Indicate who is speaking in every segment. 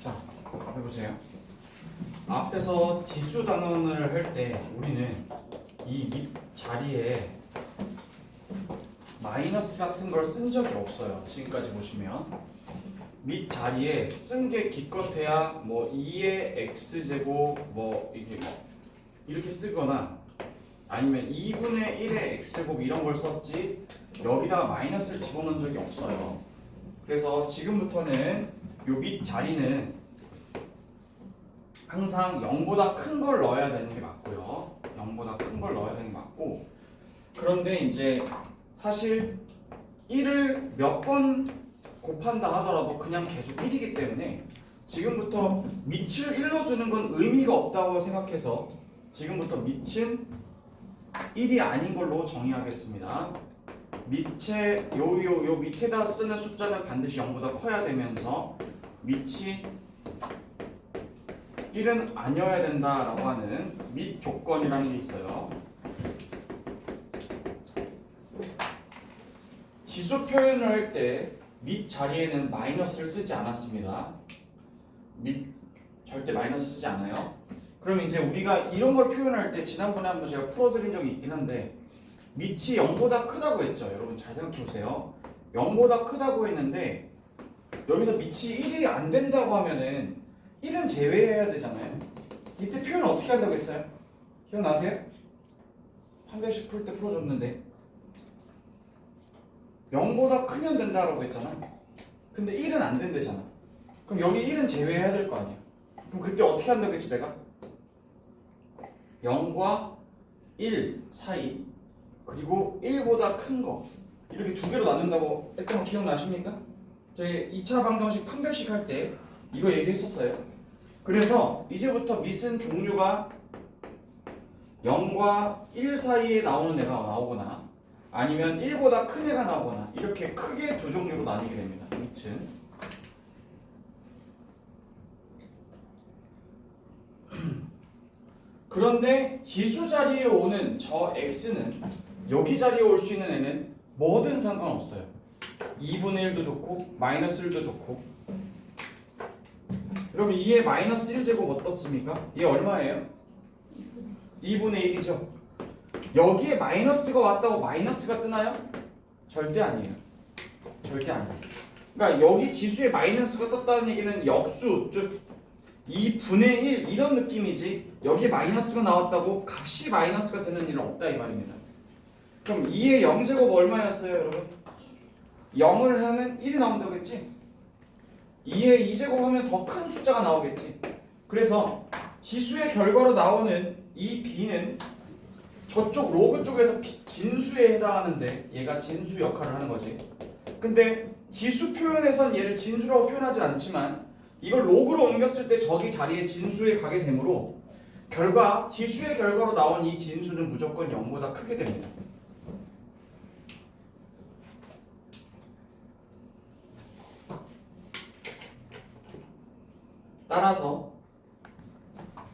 Speaker 1: 자, 해보세요. 앞에서 지수 단원을 할 때 우리는 이 밑 자리에 마이너스 같은 걸 쓴 적이 없어요. 지금까지 보시면 밑 자리에 쓴 게 기껏해야 뭐 2의 x제곱 뭐 이게 이렇게 쓰거나 아니면 2분의 1의 x제곱 이런 걸 썼지 여기다가 마이너스를 집어넣은 적이 없어요. 그래서 지금부터는 요 밑 자리는 항상 0보다 큰 걸 넣어야 되는 게 맞고요. 0보다 큰 걸 넣어야 되는 게 맞고, 그런데 이제 사실 1을 몇 번 곱한다 하더라도 그냥 계속 1이기 때문에 지금부터 밑을 1로 두는 건 의미가 없다고 생각해서 지금부터 밑은 1이 아닌 걸로 정의하겠습니다. 밑에 요 밑에다 쓰는 숫자는 반드시 0보다 커야 되면서 밑이 1은 아니어야 된다라고 하는 밑 조건이라는 게 있어요. 지수 표현을 할 때 밑 자리에는 마이너스를 쓰지 않았습니다. 밑 절대 마이너스 쓰지 않아요. 그럼 이제 우리가 이런 걸 표현할 때 지난번에 한번 제가 풀어드린 적이 있긴 한데 밑이 0보다 크다고 했죠. 여러분 잘 생각해 보세요. 0보다 크다고 했는데 여기서 밑이 1이 안 된다고 하면은 1은 제외해야 되잖아요. 이때 표현 어떻게 한다고 했어요? 기억나세요? 한 개씩 풀 때 풀어줬는데 0보다 크면 된다라고 했잖아. 근데 1은 안 된대잖아. 그럼 여기 1은 제외해야 될 거 아니야. 그럼 그때 어떻게 한다고 했지 내가? 0과 1 사이 그리고 1보다 큰 거 이렇게 두 개로 나눈다고 했던 거 기억나십니까? 저희 2차 방정식 판별식 할 때 이거 얘기했었어요. 그래서 이제부터 밑은 종류가 0과 1 사이에 나오는 애가 나오거나 아니면 1보다 큰 애가 나오거나 이렇게 크게 두 종류로 나뉘게 됩니다. 밑은. 그런데 지수 자리에 오는 저 x는 여기 자리에 올 수 있는 애는 뭐든 상관없어요. 2분의 1도 좋고 마이너스 1도 좋고. 그럼 2의 마이너스 1제곱 어떻습니까? 얘 얼마예요? 2분의 1이죠. 여기에 마이너스가 왔다고 마이너스가 뜨나요? 절대 아니에요. 절대 아니에요. 그러니까 여기 지수에 마이너스가 떴다는 얘기는 역수, 즉 2분의 1 이런 느낌이지 여기에 마이너스가 나왔다고 값이 마이너스가 되는 일은 없다 이 말입니다. 그럼 2의 0제곱 얼마였어요 여러분? 0을 하면 1이 나온다고 했지? 2의 2제곱 하면 더 큰 숫자가 나오겠지. 그래서 지수의 결과로 나오는 이 b는 저쪽 로그 쪽에서 진수에 해당하는데 얘가 진수 역할을 하는 거지. 근데 지수 표현에선 얘를 진수라고 표현하지 않지만 이걸 로그로 옮겼을 때 저기 자리에 진수에 가게 되므로 지수의 결과로 나온 이 진수는 무조건 0보다 크게 됩니다. 따라서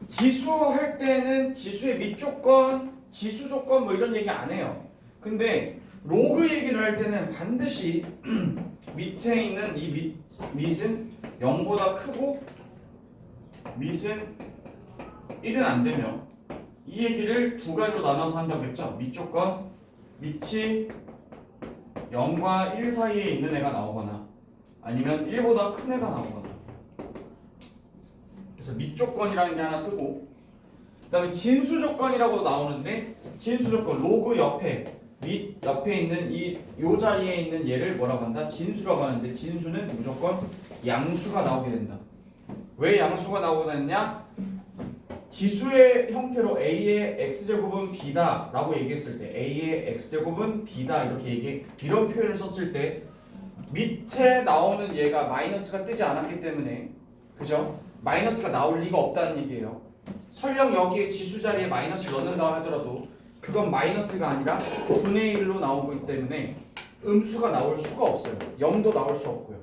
Speaker 1: 지수할 때는 지수의 밑 조건, 지수 조건 뭐 이런 얘기 안 해요. 근데 로그 얘기를 할 때는 반드시 밑에 있는 이 밑은 0보다 크고 밑은 1은 안 되며 이 얘기를 두 가지로 나눠서 한다고 했죠. 밑 조건, 밑이 0과 1 사이에 있는 애가 나오거나 아니면 1보다 큰 애가 나오거나. 그래서 밑 조건이라는 게 하나 뜨고 그 다음에 진수 조건이라고 나오는데 진수 조건 로그 옆에 밑 옆에 있는 요 자리에 있는 얘를 뭐라고 한다? 진수라고 하는데 진수는 무조건 양수가 나오게 된다. 왜 양수가 나오게 되느냐? 지수의 형태로 a의 x제곱은 b다 라고 얘기했을 때 a의 x제곱은 b다 이런 표현을 썼을 때 밑에 나오는 얘가 마이너스가 뜨지 않았기 때문에 그죠? 마이너스가 나올 리가 없다는 얘기예요. 설령 여기에 지수 자리에 마이너스 넣는다 하더라도 그건 마이너스가 아니라 분의 1로 나오고 있기 때문에 음수가 나올 수가 없어요. 0도 나올 수 없고요.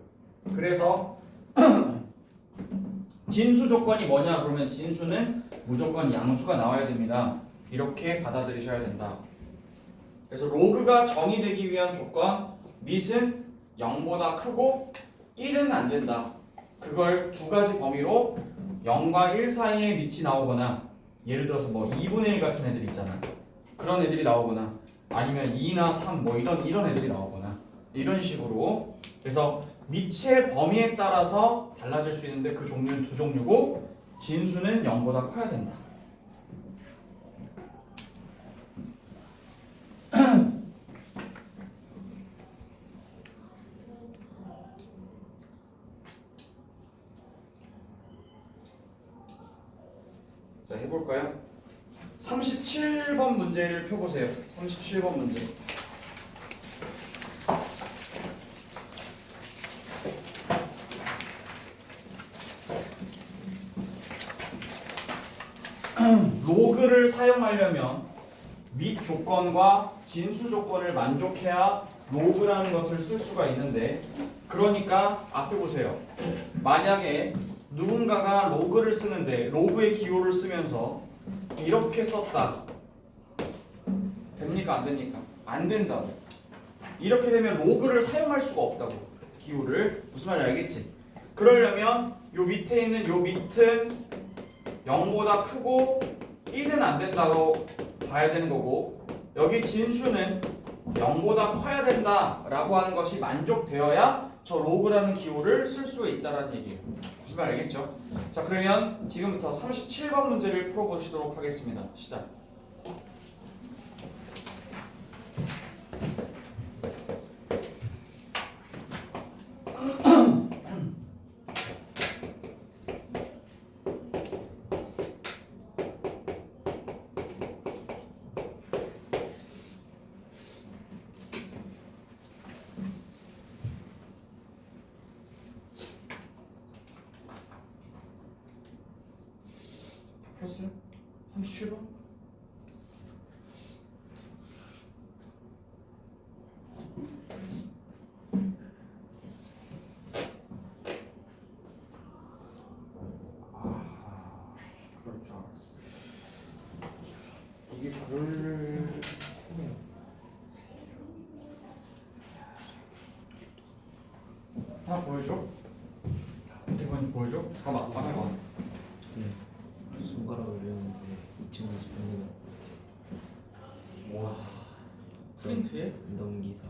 Speaker 1: 그래서 진수 조건이 뭐냐 그러면 진수는 무조건 양수가 나와야 됩니다. 이렇게 받아들이셔야 된다. 그래서 로그가 정의되기 위한 조건 밑은 0보다 크고 1은 안 된다. 그걸 두 가지 범위로 0과 1 사이에 밑이 나오거나 예를 들어서 뭐 2분의 1 같은 애들 있잖아. 그런 애들이 나오거나 아니면 2나 3 뭐 이런 애들이 나오거나 이런 식으로. 그래서 밑의 범위에 따라서 달라질 수 있는데 그 종류는 두 종류고 진수는 0보다 커야 된다. 자, 해볼까요? 37번 문제를 펴보세요. 37번 문제. 로그를 사용하려면 밑 조건과 진수 조건을 만족해야 로그라는 것을 쓸 수가 있는데, 그러니까 앞에 보세요. 만약에 누군가가 로그를 쓰는데 로그의 기호를 쓰면서 이렇게 썼다. 됩니까? 안 됩니까? 안 된다고. 이렇게 되면 로그를 사용할 수가 없다고. 기호를. 무슨 말인지 알겠지? 그러려면 요 밑에 있는 요 밑은 0보다 크고 1은 안 된다고 봐야 되는 거고, 여기 진수는 0보다 커야 된다라고 하는 것이 만족되어야 저 로그라는 기호를 쓸 수 있다라는 얘기예요. 무슨 말 알겠죠? 자, 그러면 지금부터 37번 문제를 풀어보시도록 하겠습니다. 시작. 풀었어요? 37번? 그럴 줄 알았어. 이게 하나 보여줘? 어떻게 보는지 보여줘? 잠깐만, 잠깐만.
Speaker 2: 손가락을 외우는데 2층에서 보는
Speaker 1: 와, 프린트에?
Speaker 2: 넘기다.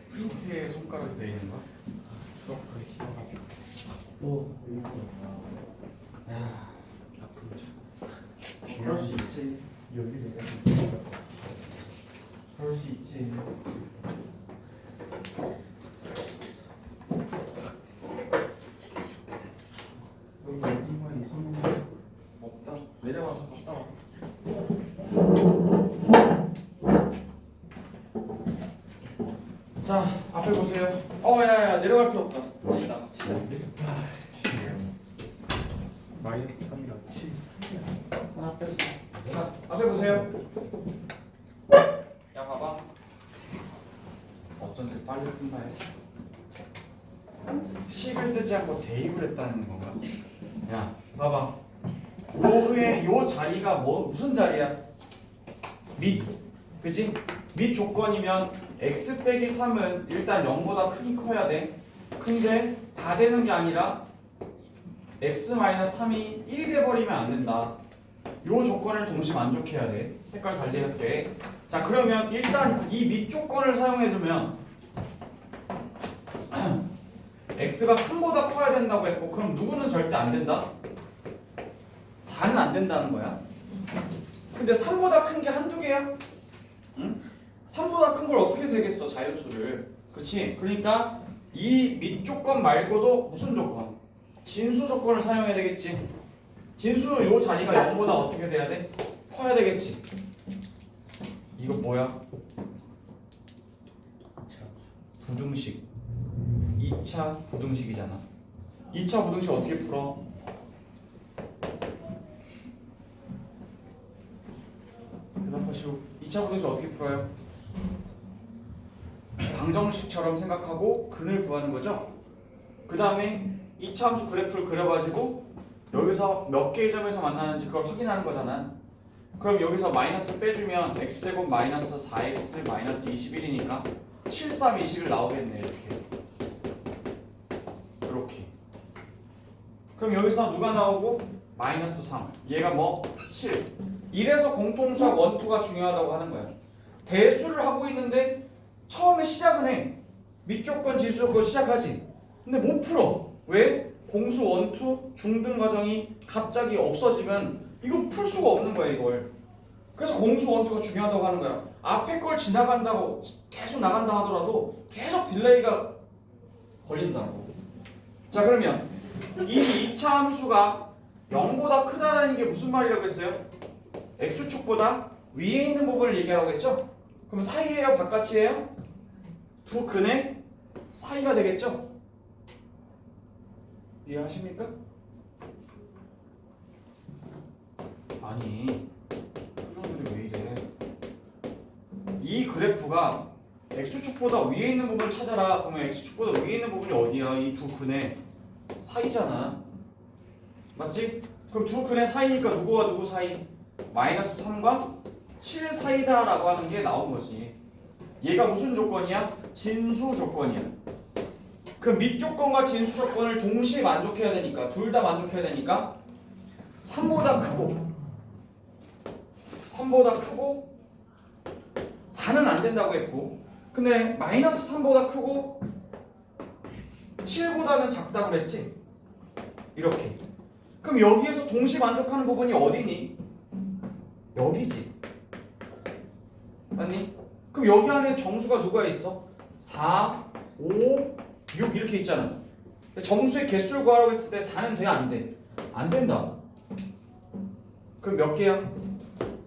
Speaker 1: 프린트에 손가락이 내리는 거야?
Speaker 2: 수업하기 싫어가지고. 오, 이거.
Speaker 1: 야,
Speaker 2: 아프죠.
Speaker 1: 그럴 수 있지.
Speaker 2: 열리네.
Speaker 1: 그럴 수 있지.
Speaker 2: 여기만 손.
Speaker 1: 없다. 내려가서 갔다 와. 자, 앞에 보세요. 야야, 내려갈 필요 없다.
Speaker 2: 마이너스 3이랑 7, 3이야.
Speaker 1: 하나 뺐어. 자, 앞에 보세요. 야, 봐봐. 어쩐지 빨리 푼다 했어. 식을 쓰지 않고 대입을 했다는 건가? 야, 봐봐. 로그의 요 자리가 무슨 자리야? 밑, 그지? 밑 조건이면 x 빼기 3은 일단 0보다 크기 커야 돼. 근데 다 되는 게 아니라 x-3이 1이 돼버리면 안 된다. 요 조건을 동시에 만족해야 돼. 색깔 달리 할게. 자, 그러면 일단 이 밑 조건을 사용해주면 x가 3보다 커야 된다고 했고, 그럼 누구는 절대 안 된다? 4는 안 된다는 거야. 근데 3보다 큰 게 한두 개야? 응? 3보다 큰 걸 어떻게 세겠어, 자연수를. 그치? 그러니까 이 밑 조건 말고도 무슨 조건? 진수 조건을 사용해야 되겠지. 진수 요 자리가 0보다 어떻게 돼야 돼? 커야 되겠지. 이거 뭐야? 부등식. 2차 부등식이잖아. 2차 부등식 어떻게 풀어? 대답하시오. 2차 부등식 어떻게 풀어요? 방정식처럼 생각하고 근을 구하는 거죠. 그 다음에 2차 함수 그래프를 그려가지고 여기서 몇 개의 점에서 만나는지 그걸 확인하는 거잖아. 그럼 여기서 마이너스 빼주면 x제곱 마이너스 4x 마이너스 21이니까 7, 3, 21 나오겠네. 이렇게. 그럼 여기서 누가 나오고? 마이너스 3. 얘가 뭐? 7. 이래서 공통수학 1, 2가 중요하다고 하는 거야. 대수를 하고 있는데 처음에 시작은 해. 밑조건, 지수조건 시작하지. 근데 못 풀어. 왜? 공수 1, 2 중등 과정이 갑자기 없어지면 이건 풀 수가 없는 거야, 이걸. 그래서 공수 1, 2가 중요하다고 하는 거야. 앞에 걸 지나간다고 계속 나간다 하더라도 계속 딜레이가 걸린다고. 자, 그러면 이 2차 함수가 0보다 크다라는 게 무슨 말이라고 했어요? x축보다 위에 있는 부분을 얘기하라고 했죠? 그럼 사이예요? 바깥이에요? 두 근의 사이가 되겠죠? 이해하십니까? 아니, 표정들이 왜 이래? 이 그래프가 x축보다 위에 있는 부분을 찾아라. 그러면 x축보다 위에 있는 부분이 어디야? 이 두 근의 사이잖아. 맞지? 그럼 두 근의 사이니까 누구와 누구 사이? 마이너스 3과 7 사이다 라고 하는 게 나온 거지. 얘가 무슨 조건이야? 진수 조건이야. 그 밑조건과 진수 조건을 동시에 만족해야 되니까, 둘 다 만족해야 되니까 3보다 크고 4는 안 된다고 했고, 근데 마이너스 3보다 크고 7보다는 작다고 그랬지? 이렇게. 그럼 여기에서 동시 만족하는 부분이 어디니? 여기지. 맞니? 그럼 여기 안에 정수가 누가 있어? 4, 5, 6 이렇게 있잖아. 정수의 개수를 구하라고 했을 때 4는 돼? 안 돼? 안 된다. 그럼 몇 개야?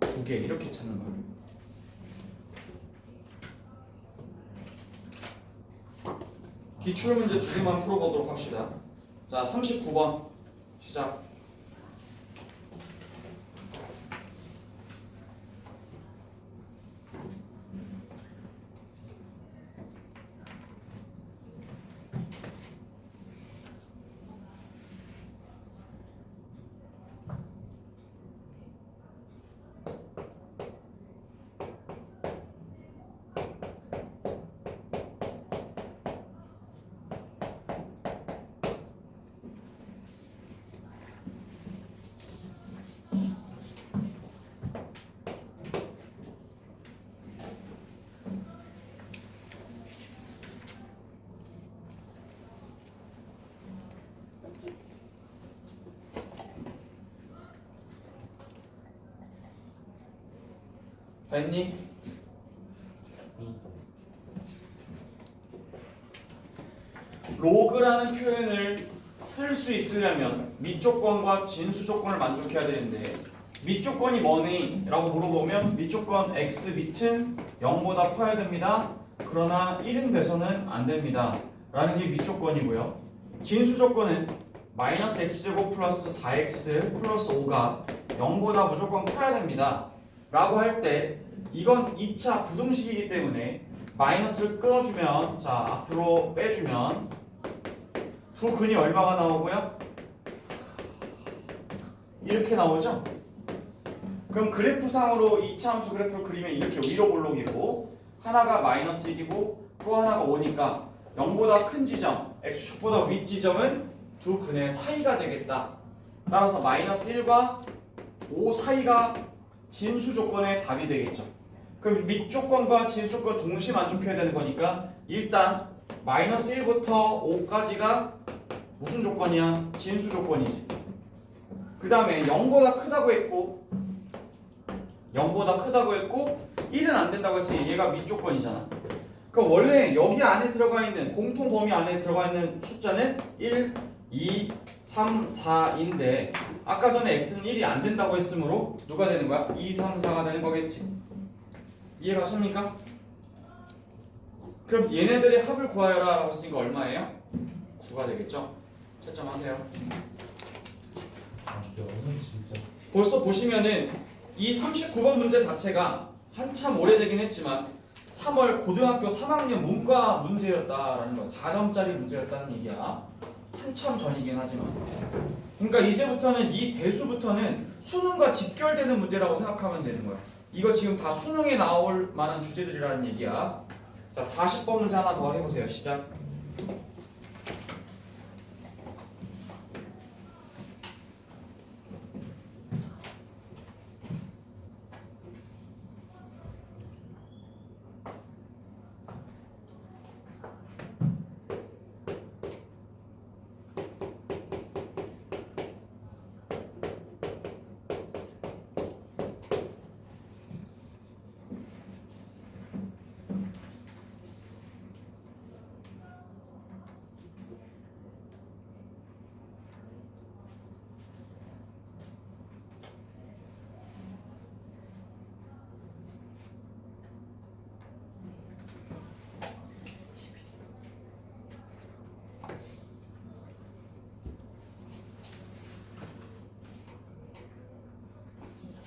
Speaker 1: 2개. 이렇게 찾는 거야. 기출 문제 2개만 풀어보도록 합시다. 자, 39번 시작. 됐니? 로그라는 표현을 쓸 수 있으려면 밑조건과 진수 조건을 만족해야 되는데, 밑조건이 뭐니? 라고 물어보면 밑조건 x 밑은 0보다 커야 됩니다. 그러나 1은 돼서는 안 됩니다. 라는 게 밑조건이고요. 진수 조건은 마이너스 x제곱 플러스 4x 플러스 5가 0보다 무조건 커야 됩니다. 라고 할 때 이건 2차 부등식이기 때문에 마이너스를 끊어주면, 자, 앞으로 빼주면 두 근이 얼마가 나오고요? 이렇게 나오죠? 그럼 그래프상으로 2차 함수 그래프를 그리면 이렇게 위로 볼록이고, 하나가 마이너스 1이고 또 하나가 5니까 0보다 큰 지점, x축보다 윗 지점은 두 근의 사이가 되겠다. 따라서 마이너스 1과 5 사이가 진수 조건의 답이 되겠죠. 그럼 밑 조건과 진수 조건 동시에 만족해야 되는 거니까 일단 마이너스 1부터 5까지가 무슨 조건이야? 진수 조건이지. 그 다음에 0보다 크다고 했고 1은 안 된다고 했으니 얘가 밑 조건이잖아. 그럼 원래 여기 안에 들어가 있는 공통 범위 안에 들어가 있는 숫자는 1, 2, 3, 4인데 아까 전에 x는 1이 안 된다고 했으므로 누가 되는 거야? 2, 3, 4가 되는 거겠지. 이해가십니까? 그럼 얘네들의 합을 구하여라 라고 했으니까 얼마예요? 9가 되겠죠? 채점하세요.
Speaker 2: 너는 진짜
Speaker 1: 벌써 보시면은 이 39번 문제 자체가 한참 오래되긴 했지만 3월 고등학교 3학년 문과 문제였다라는 거야. 4점짜리 문제였다는 얘기야. 한참 전이긴 하지만. 그러니까 이제부터는 이 대수부터는 수능과 직결되는 문제라고 생각하면 되는 거야. 이거 지금 다 수능에 나올 만한 주제들이라는 얘기야. 자, 40번 문제 하나 더 해보세요. 시작.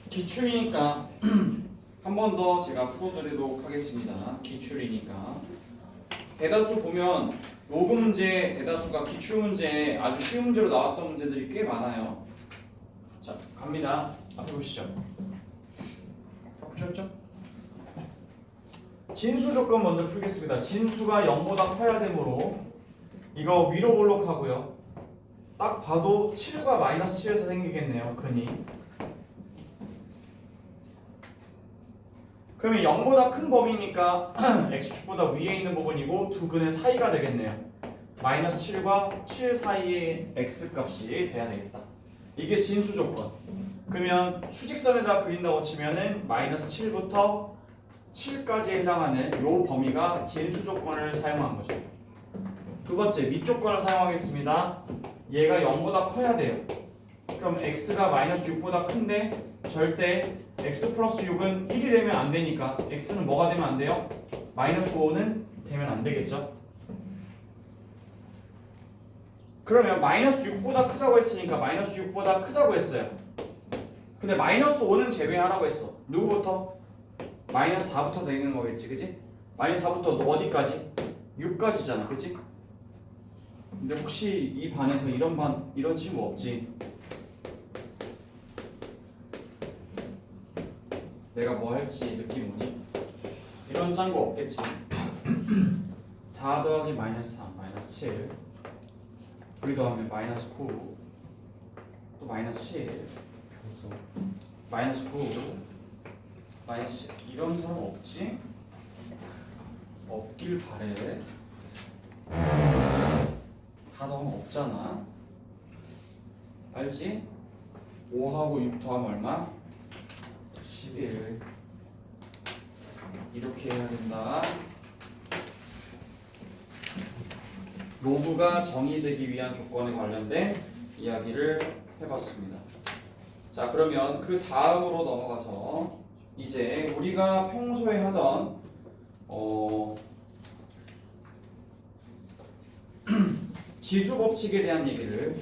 Speaker 1: 기출이니까 한 번 더 제가 풀어드리도록 하겠습니다. 기출이니까 대다수 보면 로그 문제, 대다수가 기출 문제 아주 쉬운 문제로 나왔던 문제들이 꽤 많아요. 자, 갑니다. 앞에 보시죠. 다 푸셨죠? 진수 조건 먼저 풀겠습니다. 진수가 0보다 커야 되므로 이거 위로 볼록하고요. 딱 봐도 7과 마이너스 7에서 생기겠네요. 근이. 그러면 0보다 큰 범위니까 x축보다 위에 있는 부분이고 두 근의 사이가 되겠네요. 마이너스 7과 7 사이의 x값이 돼야 되겠다. 이게 진수 조건. 그러면 수직선에다 그린다고 치면은 마이너스 7부터 7까지에 해당하는 요 범위가 진수 조건을 사용한 거죠. 두 번째 밑조건을 사용하겠습니다. 얘가 0보다 커야 돼요. 그럼 x가 마이너스 6보다 큰데 절대 x 플러스 6은 1이 되면 안 되니까 x는 뭐가 되면 안 돼요? 마이너스 5는 되면 안 되겠죠? 그러면 마이너스 6보다 크다고 했으니까 마이너스 6보다 크다고 했어요. 근데 마이너스 5는 제외하라고 했어. 누구부터? 마이너스 4부터 되는 거겠지, 그치? 마이너스 4부터 어디까지? 6까지잖아, 그치? 근데 혹시 이 반에서 이런 친구 없지? 내가 뭐 할지 느낌 오니? 이런 짠거 없겠지? 4 더하기 마이너스 3, 마이너스 7 여기 더하면 마이너스 9 또 마이너스 7 마이너스 9 마이너스 10 이런 사람 없지? 없길 바래. 다 더하면 없잖아. 알지? 5하고 6 더하면 얼마? 11 이렇게 해야 된다. 로그가 정의되기 위한 조건에 관련된 이야기를 해봤습니다. 자, 그러면 그 다음으로 넘어가서 이제 우리가 평소에 하던 지수 법칙에 대한 얘기를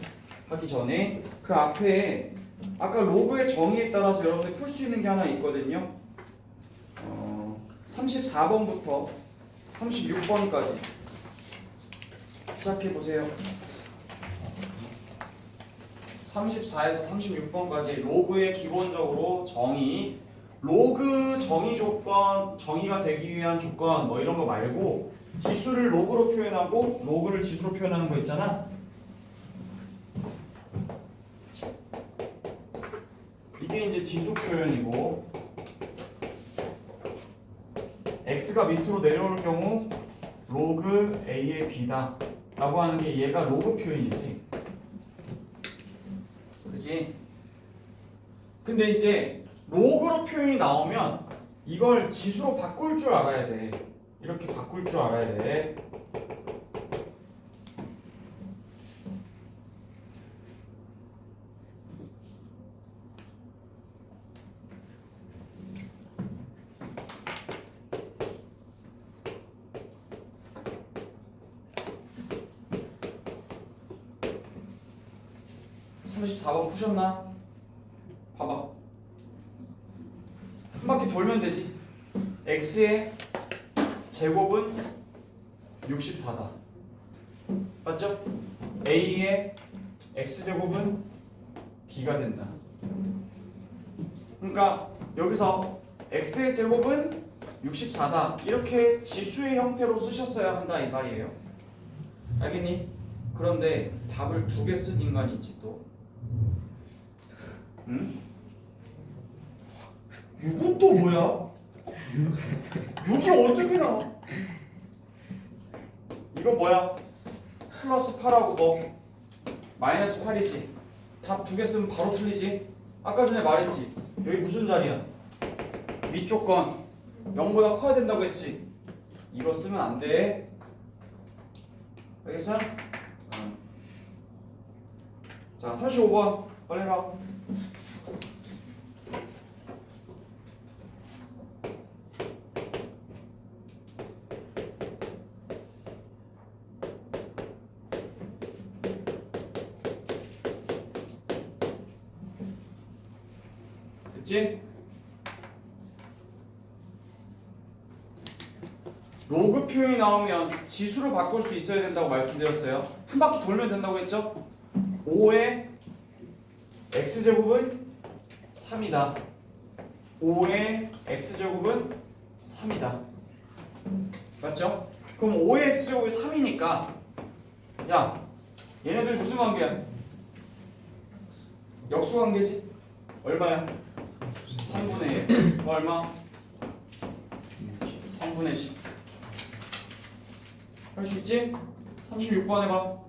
Speaker 1: 하기 전에 그 앞에 아까 로그의 정의에 따라서 여러분들 풀 수 있는 게 하나 있거든요. 34번부터 36번까지 시작해 보세요. 34에서 36번까지 로그의 기본적으로 정의, 로그 정의 조건, 정의가 되기 위한 조건 뭐 이런 거 말고 지수를 로그로 표현하고 로그를 지수로 표현하는 거 있잖아. 이게 이제 지수 표현이고 x가 밑으로 내려올 경우 로그 a의 b다 라고 하는 게 얘가 로그 표현이지, 그치? 근데 이제 로그로 표현이 나오면 이걸 지수로 바꿀 줄 알아야 돼. 이렇게 바꿀 줄 알아야 돼. (34번) 푸셨나? 봐봐. 한 바퀴 돌면 되지. x의 제곱은 64다. 맞죠? a의 x제곱은 b가 된다. 그러니까 여기서 x의 제곱은 64다. 이렇게 지수의 형태로 쓰셨어야 한다 이 말이에요. 알겠니? 그런데 답을 2개 쓴 인간이 있지 또. 응? 6은 또 뭐야? 6이 어떻게 나와? 이거 뭐야? 플러스 8하고 뭐 마이너스 8이지. 답 2개 쓰면 바로 틀리지. 아까 전에 말했지. 여기 무슨 자리야? 위쪽 건 0보다 커야 된다고 했지. 이거 쓰면 안 돼. 알겠어? 자, 35번 빨리 해봐. 됐지? 로그 표현이 나오면 지수로 바꿀 수 있어야 된다고 말씀드렸어요. 한 바퀴 돌면 된다고 했죠? 5의 x제곱은 3이다. 5의 x제곱은 3이다. 맞죠? 그럼 5의 x제곱이 3이니까 야, 얘네들 무슨 관계야? 역수 관계지? 얼마야? 3분의 1. 얼마? 3분의 10. 할 수 있지? 36번 해봐.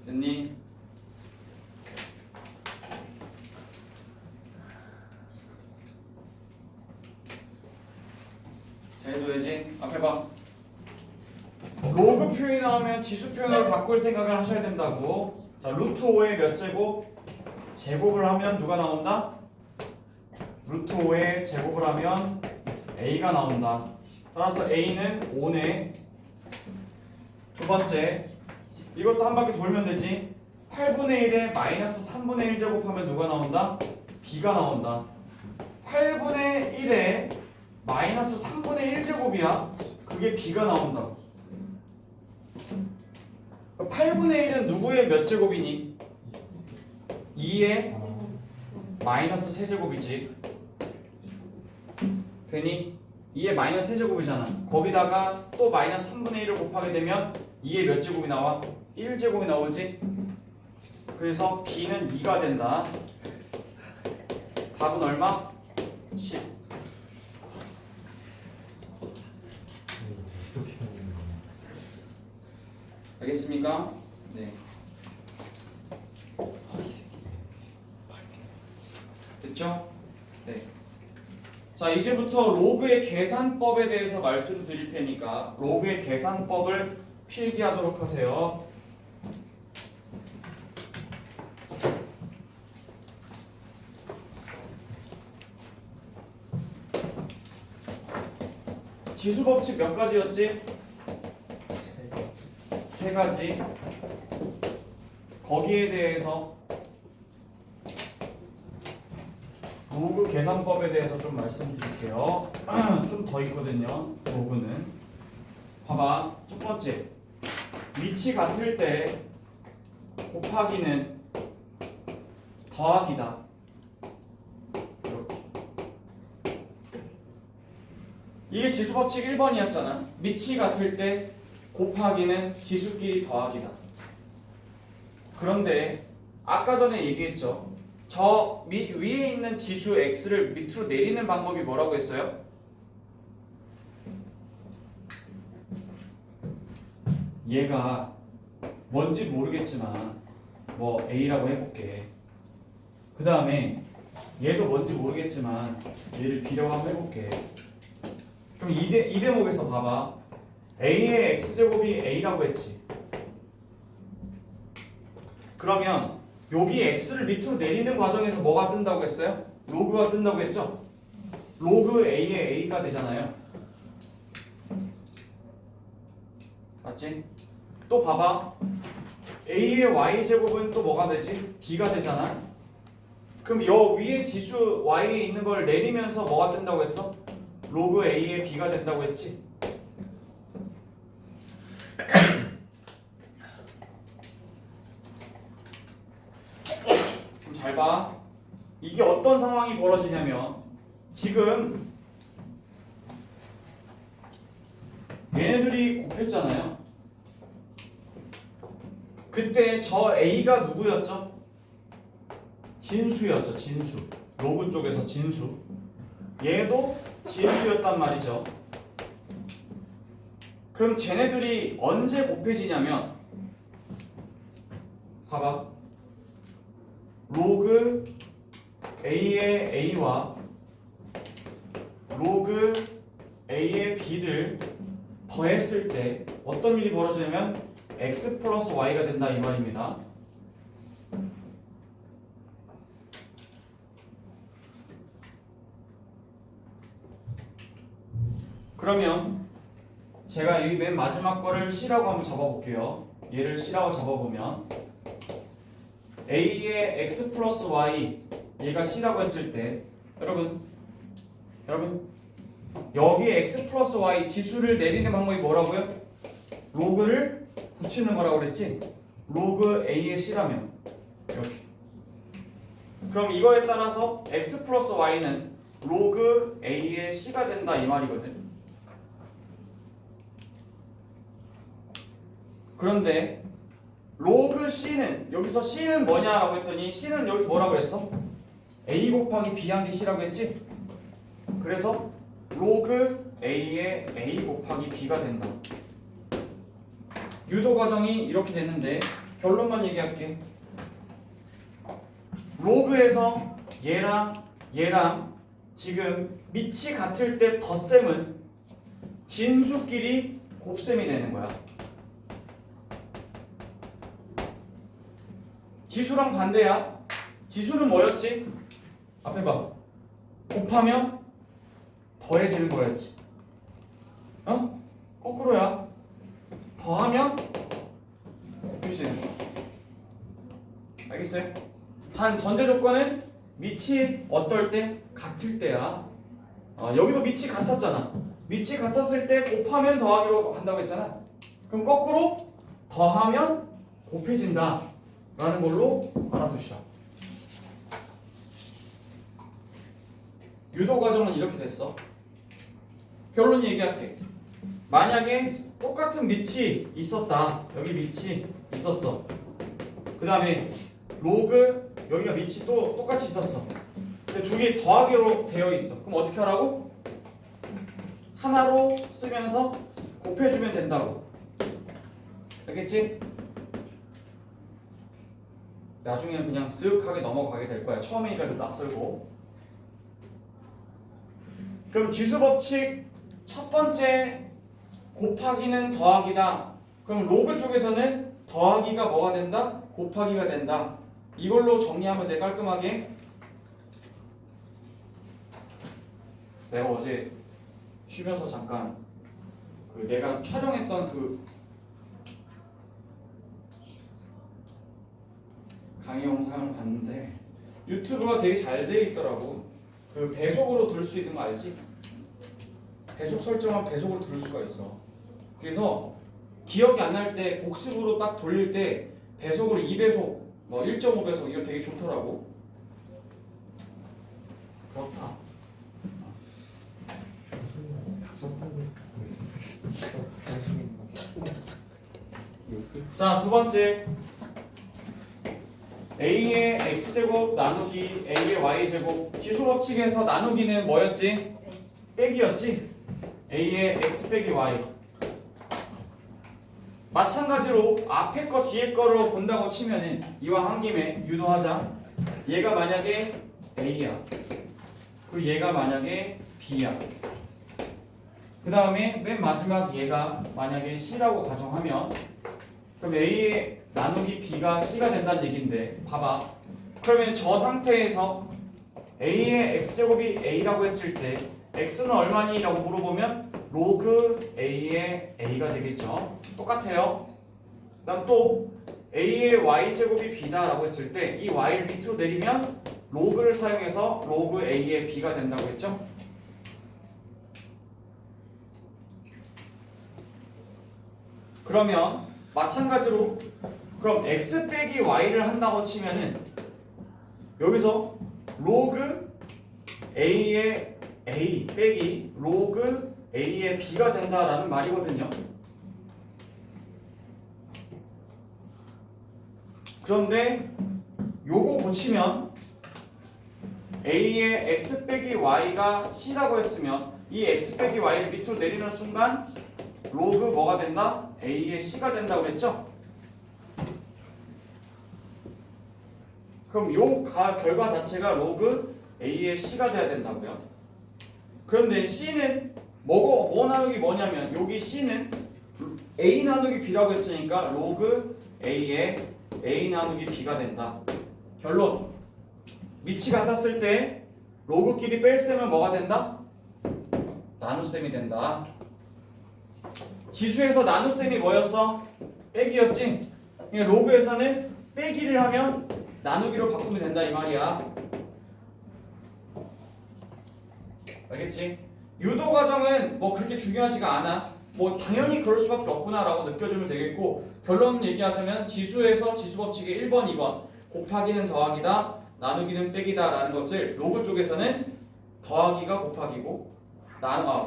Speaker 1: 됐니? 자, 해줘야지. 앞에 봐. 로그 표현이 나오면 지수 표현으로 바꿀 생각을 하셔야 된다고. 자, 루트 5의 몇 제곱? 제곱을 하면 누가 나온다? 루트 5의 제곱을 하면 a가 나온다. 따라서 a는 5네. 두 번째, 이것도 한 바퀴 돌면 되지. 8분의 1에 마이너스 3분의 1 제곱하면 누가 나온다? b가 나온다. 8분의 1에 마이너스 3분의 1 제곱이야. 그게 b가 나온다. 8분의 1은 누구의 몇 제곱이니? 2의 마이너스 세제곱이지. 되니? 2의 마이너스 세제곱이잖아. 거기다가 또 마이너스 3분의 1을 곱하게 되면 2의 몇 제곱이 나와? 1제곱이 나오지? 그래서 b는 2가 된다. 답은 얼마? 10. 알겠습니까? 네. 됐죠? 네. 자, 이제부터 로그의 계산법에 대해서 말씀드릴 테니까 로그의 계산법을 필기하도록 하세요. 지수 법칙 몇 가지였지? 세 가지. 거기에 대해서 로그 계산법에 대해서 좀 말씀드릴게요. 좀 더 있거든요. 로그는 봐봐. 첫 번째, 위치 같을 때 곱하기는 더하기다. 이렇게. 이게 지수 법칙 1번이었잖아. 위치 같을 때 곱하기는 지수끼리 더하기다. 그런데 아까 전에 얘기했죠. 저 위에 있는 지수 x를 밑으로 내리는 방법이 뭐라고 했어요? 얘가 뭔지 모르겠지만 뭐 a라고 해볼게. 그 다음에 얘도 뭔지 모르겠지만 얘를 B라고 한번 해볼게. 그럼 이 대목에서 봐봐. A의 X제곱이 A라고 했지. 그러면 여기 X를 밑으로 내리는 과정에서 뭐가 뜬다고 했어요? 로그가 뜬다고 했죠? 로그 A의 A가 되잖아요. 맞지? 또 봐봐. A의 Y제곱은 또 뭐가 되지? B가 되잖아. 그럼 여 위에 지수 Y에 있는 걸 내리면서 뭐가 뜬다고 했어? 로그 A의 B가 된다고 했지? 그럼 잘 봐. 이게 어떤 상황이 벌어지냐면 지금 얘네들이 곱했잖아요. 그때 저 A가 누구였죠? 진수였죠. 진수. 로그 쪽에서 진수. 얘도 진수였단 말이죠. 그럼 쟤네들이 언제 곱해지냐면 봐봐. 로그 A의 A와 로그 A의 B를 더했을 때 어떤 일이 벌어지냐면 X 플러스 Y가 된다 이 말입니다. 그러면 제가 이 맨 마지막 거를 C라고 한번 잡아볼게요. 얘를 C라고 잡아보면 A의 X 플러스 Y 얘가 C라고 했을 때 여러분 여기에 X 플러스 Y 지수를 내리는 방법이 뭐라고요? 로그를 붙이는 거라고 그랬지? 로그 A의 C라면 이렇게. 그럼 이거에 따라서 X 플러스 Y는 로그 A의 C가 된다 이 말이거든. 그런데 로그 C는 여기서 C는 뭐냐라고 했더니 C는 여기서 뭐라고 그랬어? A 곱하기 B 한 개 C라고 했지? 그래서 로그 A의 A 곱하기 B가 된다. 유도 과정이 이렇게 됐는데 결론만 얘기할게. 로그에서 얘랑 지금 밑이 같을 때 덧셈은 진수끼리 곱셈이 되는 거야. 지수랑 반대야. 지수는 뭐였지? 앞에 봐. 곱하면 더해지는 거였지. 어? 거꾸로야. 더하면 곱해지는 거. 알겠어요? 단 전제 조건은 밑이 어떨 때? 같을 때야. 여기도 밑이 같았잖아. 밑이 같았을 때 곱하면 더하기로 한다고 했잖아. 그럼 거꾸로 더하면 곱해진다 라는 걸로 알아두시라. 유도 과정은 이렇게 됐어. 결론 얘기할게. 만약에 똑같은 밑이 있었다. 여기 밑이 있었어. 그 다음에 로그 여기가 밑이 또 똑같이 있었어. 근데 두 개 더하기로 되어 있어. 그럼 어떻게 하라고? 하나로 쓰면서 곱해주면 된다고. 알겠지? 나중에는 그냥 쓱하게 넘어가게 될 거야. 처음이니까 좀 낯설고. 그럼 지수 법칙 첫 번째 곱하기는 더하기다. 그럼 로그 쪽에서는 더하기가 뭐가 된다? 곱하기가 된다. 이걸로 정리하면 돼. 깔끔하게. 내가 어제 쉬면서 잠깐 내가 촬영했던 강의 영상을 봤는데 유튜브가 되게 잘 돼 있더라고. 배속으로 들을 수 있는 거 알지? 배속 설정하면 배속으로 들을 수가 있어. 그래서 기억이 안 날 때 복습으로 딱 돌릴 때 배속으로 2배속, 1.5배속 이거 되게 좋더라고. 그렇다. 자, 두 번째. A의 X제곱 나누기 A의 Y제곱. 지수 법칙에서 나누기는 뭐였지? 빼기였지? A의 X 빼기 Y. 마찬가지로 앞에 거 뒤에 거로 본다고 치면은 이왕 한 김에 유도하자. 얘가 만약에 A야. 그 얘가 만약에 B야. 그 다음에 맨 마지막 얘가 만약에 C라고 가정하면 그럼 A의 나누기 B가 C가 된다는 얘긴데 봐봐. 그러면 저 상태에서 A의 X제곱이 A라고 했을 때 X는 얼마니? 라고 물어보면 로그 A의 A가 되겠죠. 똑같아요. 그다음 또 A의 Y제곱이 B다 라고 했을 때 이 Y를 밑으로 내리면 로그를 사용해서 로그 A의 B가 된다고 했죠. 그러면 마찬가지로 그럼 X 빼기 Y를 한다고 치면은 여기서 로그 A의 A 빼기 로그 A의 B가 된다라는 말이거든요. 그런데 요거 고치면 A의 X 빼기 Y가 C라고 했으면 이 X 빼기 Y를 밑으로 내리는 순간 로그 뭐가 된다? A의 C가 된다고 했죠? 그럼 요 결과 자체가 로그 A의 C가 돼야 된다고요. 그런데 C는 뭐 나누기 뭐냐면 여기 C는 A 나누기 B라고 했으니까 로그 A의 A 나누기 B가 된다. 결론 위치 같았을 때 로그끼리 뺄셈은 뭐가 된다? 나눗셈이 된다. 지수에서 나눗셈이 뭐였어? 빼기였지? 그러니까 로그에서는 빼기를 하면 나누기로 바꾸면 된다 이 말이야. 알겠지? 유도 과정은 뭐 그렇게 중요하지가 않아. 뭐 당연히 그럴 수밖에 없구나 라고 느껴주면 되겠고 결론 얘기하자면 지수에서 지수법칙의 1번, 2번 곱하기는 더하기다, 나누기는 빼기다 라는 것을 로그 쪽에서는 더하기가 곱하기고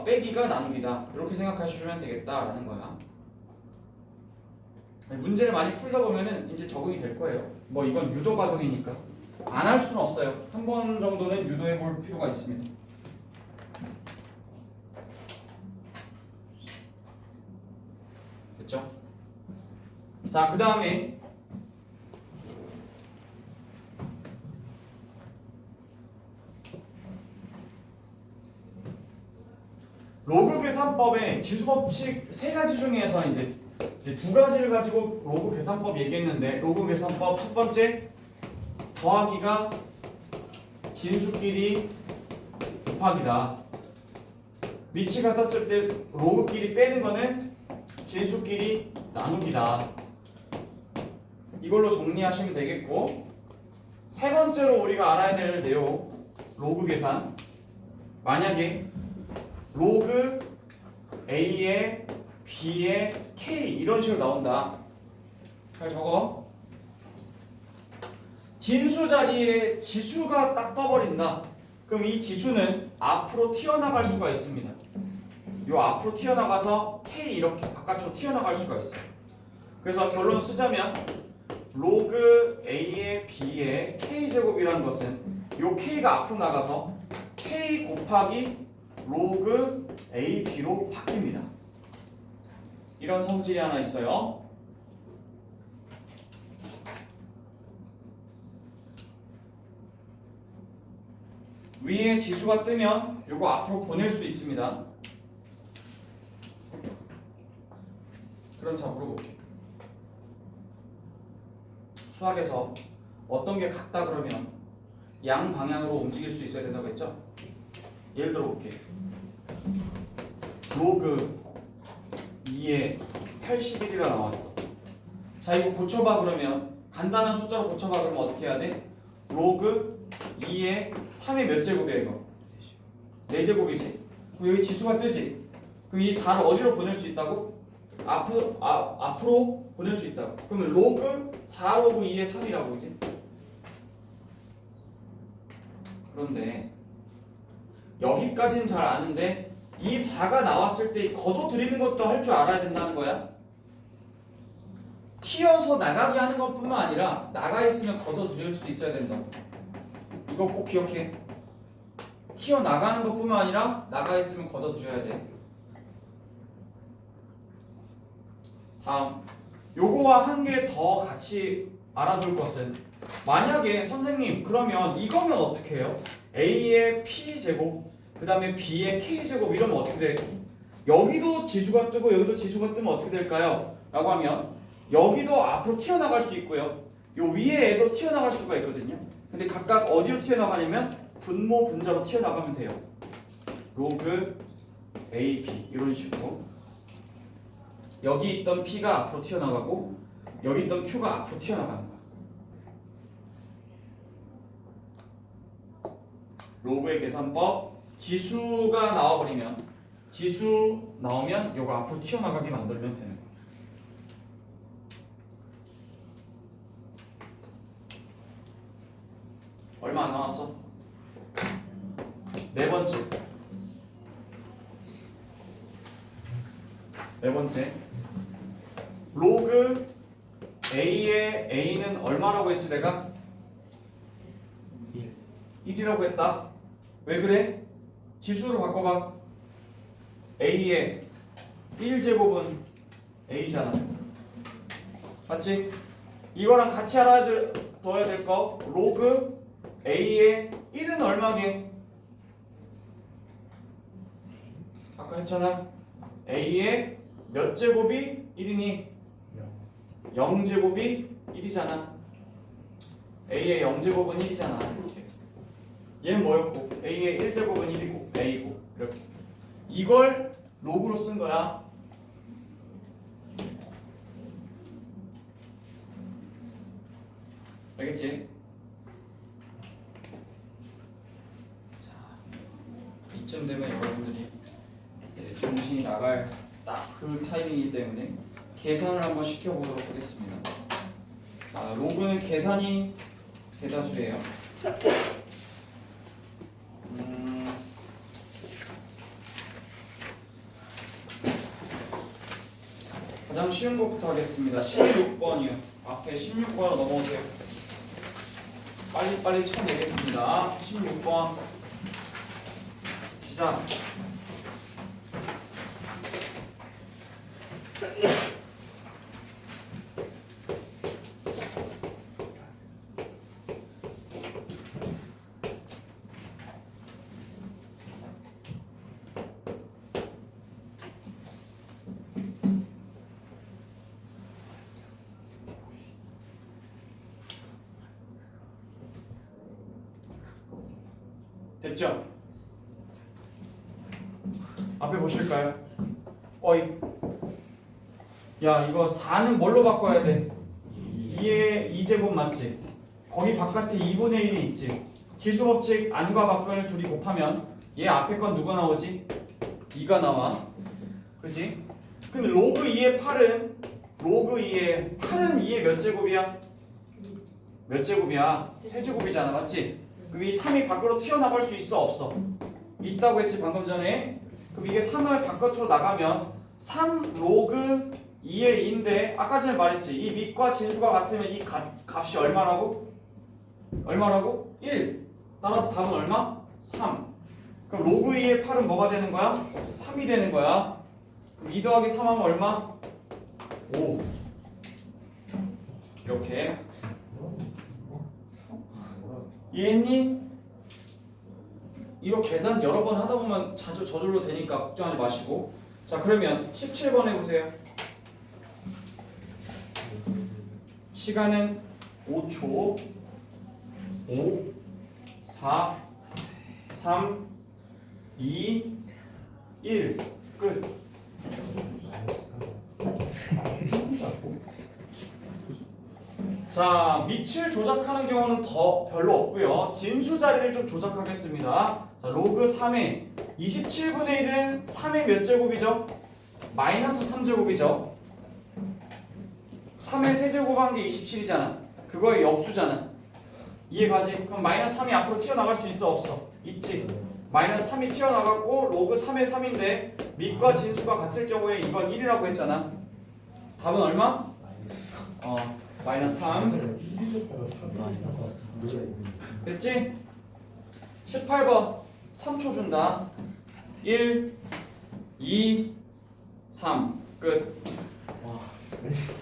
Speaker 1: 빼기가 나누기다 이렇게 생각하시면 되겠다 라는 거야. 문제를 많이 풀다 보면은 이제 적응이 될 거예요. 뭐 이건 유도 과정이니까 안 할 수는 없어요. 한 번 정도는 유도해 볼 필요가 있습니다. 됐죠? 자, 그 다음에 로그 계산법의 지수법칙 세 가지 중에서 이제 두 가지를 가지고 로그 계산법 얘기했는데 로그 계산법 첫 번째 더하기가 진수끼리 곱하기다. 위치 같았을 때 로그끼리 빼는 거는 진수끼리 나누기다. 이걸로 정리하시면 되겠고 세 번째로 우리가 알아야 될 내용 로그 계산. 만약에 로그 A의 B의 K 이런 식으로 나온다. 잘 적어. 진수 자리에 지수가 딱 떠버린다. 그럼 이 지수는 앞으로 튀어나갈 수가 있습니다. 요 앞으로 튀어나가서 K 이렇게 바깥으로 튀어나갈 수가 있어요. 그래서 결론을 쓰자면 로그 A의 B의 K제곱이라는 것은 요 K가 앞으로 나가서 K 곱하기 로그 AB로 바뀝니다. 이런 성질이 하나 있어요. 위에 지수가 뜨면 요거 앞으로 보낼 수 있습니다. 그럼 자 물어볼게. 수학에서 어떤 게 같다 그러면 양 방향으로 움직일 수 있어야 된다고 했죠? 예를 들어 볼게. 로그 2에 81이가 나왔어. 자 이거 고쳐봐 그러면 간단한 숫자로 고쳐봐 그러면 어떻게 해야 돼? 로그 2에 3의 몇 제곱이야 이거? 4제곱이지. 그럼 여기 지수가 뜨지. 그럼 이 4를 어디로 보낼 수 있다고? 앞으로 보낼 수 있다고. 그러면 로그 4 로그 2의 3이라고 그지? 그런데 여기까지는 잘 아는데 이 4가 나왔을 때 걷어들이는 것도 할 줄 알아야 된다는 거야. 튀어서 나가게 하는 것뿐만 아니라 나가 있으면 걷어들일 수 있어야 된다고. 이거 꼭 기억해. 튀어나가는 것뿐만 아니라 나가 있으면 걷어들여야 돼. 다음 요거와 한 개 더 같이 알아둘 것은 만약에 선생님 그러면 이거면 어떻게 해요? A의 P제곱 그 다음에 B의 K제곱 이러면 어떻게 돼? 여기도 지수가 뜨고 여기도 지수가 뜨면 어떻게 될까요? 라고 하면 여기도 앞으로 튀어나갈 수 있고요 요 위에 애도 튀어나갈 수가 있거든요 근데 각각 어디로 튀어나가냐면 분모 분자로 튀어나가면 돼요 로그 A, B 이런 식으로 여기 있던 P가 앞으로 튀어나가고 여기 있던 Q가 앞으로 튀어나가는 거야 로그의 계산법 지수가 나와버리면 지수 나오면 요거 앞으로 튀어나가게 만들면 되는 거야 얼마 안 남았어 네 번째 로그 A의 A는 얼마라고 했지 내가? 1이라고 했다 왜 그래? 지수로 바꿔봐 A의 1제곱은 A잖아 맞지? 이거랑 같이 알아둬야 될 거 로그 A의 1은 얼마게? 아까 했잖아 A의 몇 제곱이 1이니? 0제곱이 1이잖아 A의 0제곱은 1이잖아 이렇게 얘는 뭐였고 A의 1제곱은 1이고 A고 이렇게 이걸 로그로 쓴 거야 알겠지? 자 이쯤 되면 여러분들이 이제 정신이 나갈 딱 그 타이밍이기 때문에 계산을 한번 시켜보도록 하겠습니다 자 로그는 계산이 대다수예요 가장 쉬운 것부터 하겠습니다 16번이요 앞에 16번으로 넘어오세요 빨리빨리 쳐내겠습니다 16번 시작 됐죠? 앞에 보실까요? 어이 야 이거 4는 뭘로 바꿔야 돼? 2의 2제곱 맞지? 거기 바깥에 2분의 1이 있지 지수법칙 안과 밖을 둘이 곱하면 얘 앞에 건 누가 나오지? 2가 나와 그치? 근데 로그 2의 8은 로그 2의 8은 2의 몇 제곱이야? 몇 제곱이야? 세제곱이잖아 맞지? 그럼 이 3이 밖으로 튀어나갈 수 있어 없어? 있다고 했지 방금 전에 그럼 이게 3을 바깥으로 나가면 3 로그 2의 2인데 아까 전에 말했지 이 밑과 진수가 같으면 이 값이 얼마라고? 얼마라고? 1 따라서 답은 얼마? 3 그럼 로그 2의 8은 뭐가 되는 거야? 3이 되는 거야 그럼 2 더하기 3 하면 얼마? 5 이렇게 이해했니? 이거 계산 여러 번 하다 보면 자주 저절로 되니까 걱정하지 마시고 자 그러면 17번 해보세요 시간은 5초 5 4 3 2 1 끝 자, 밑을 조작하는 경우는 더 별로 없고요. 진수 자리를 좀 조작하겠습니다. 자, 로그 3의 27분의 1은 3의 몇 제곱이죠? 마이너스 3제곱이죠. 3의 세제곱한 게 27이잖아. 그거의 역수잖아. 이해가지? 그럼 마이너스 3이 앞으로 튀어나갈 수 있어 없어? 있지. 마이너스 3이 튀어나갔고 로그 3의 3인데 밑과 진수가 같을 경우에 이건 1이라고 했잖아. 답은 얼마? 마이너스 3 됐지? 18번 3초 준다 1 2 3 끝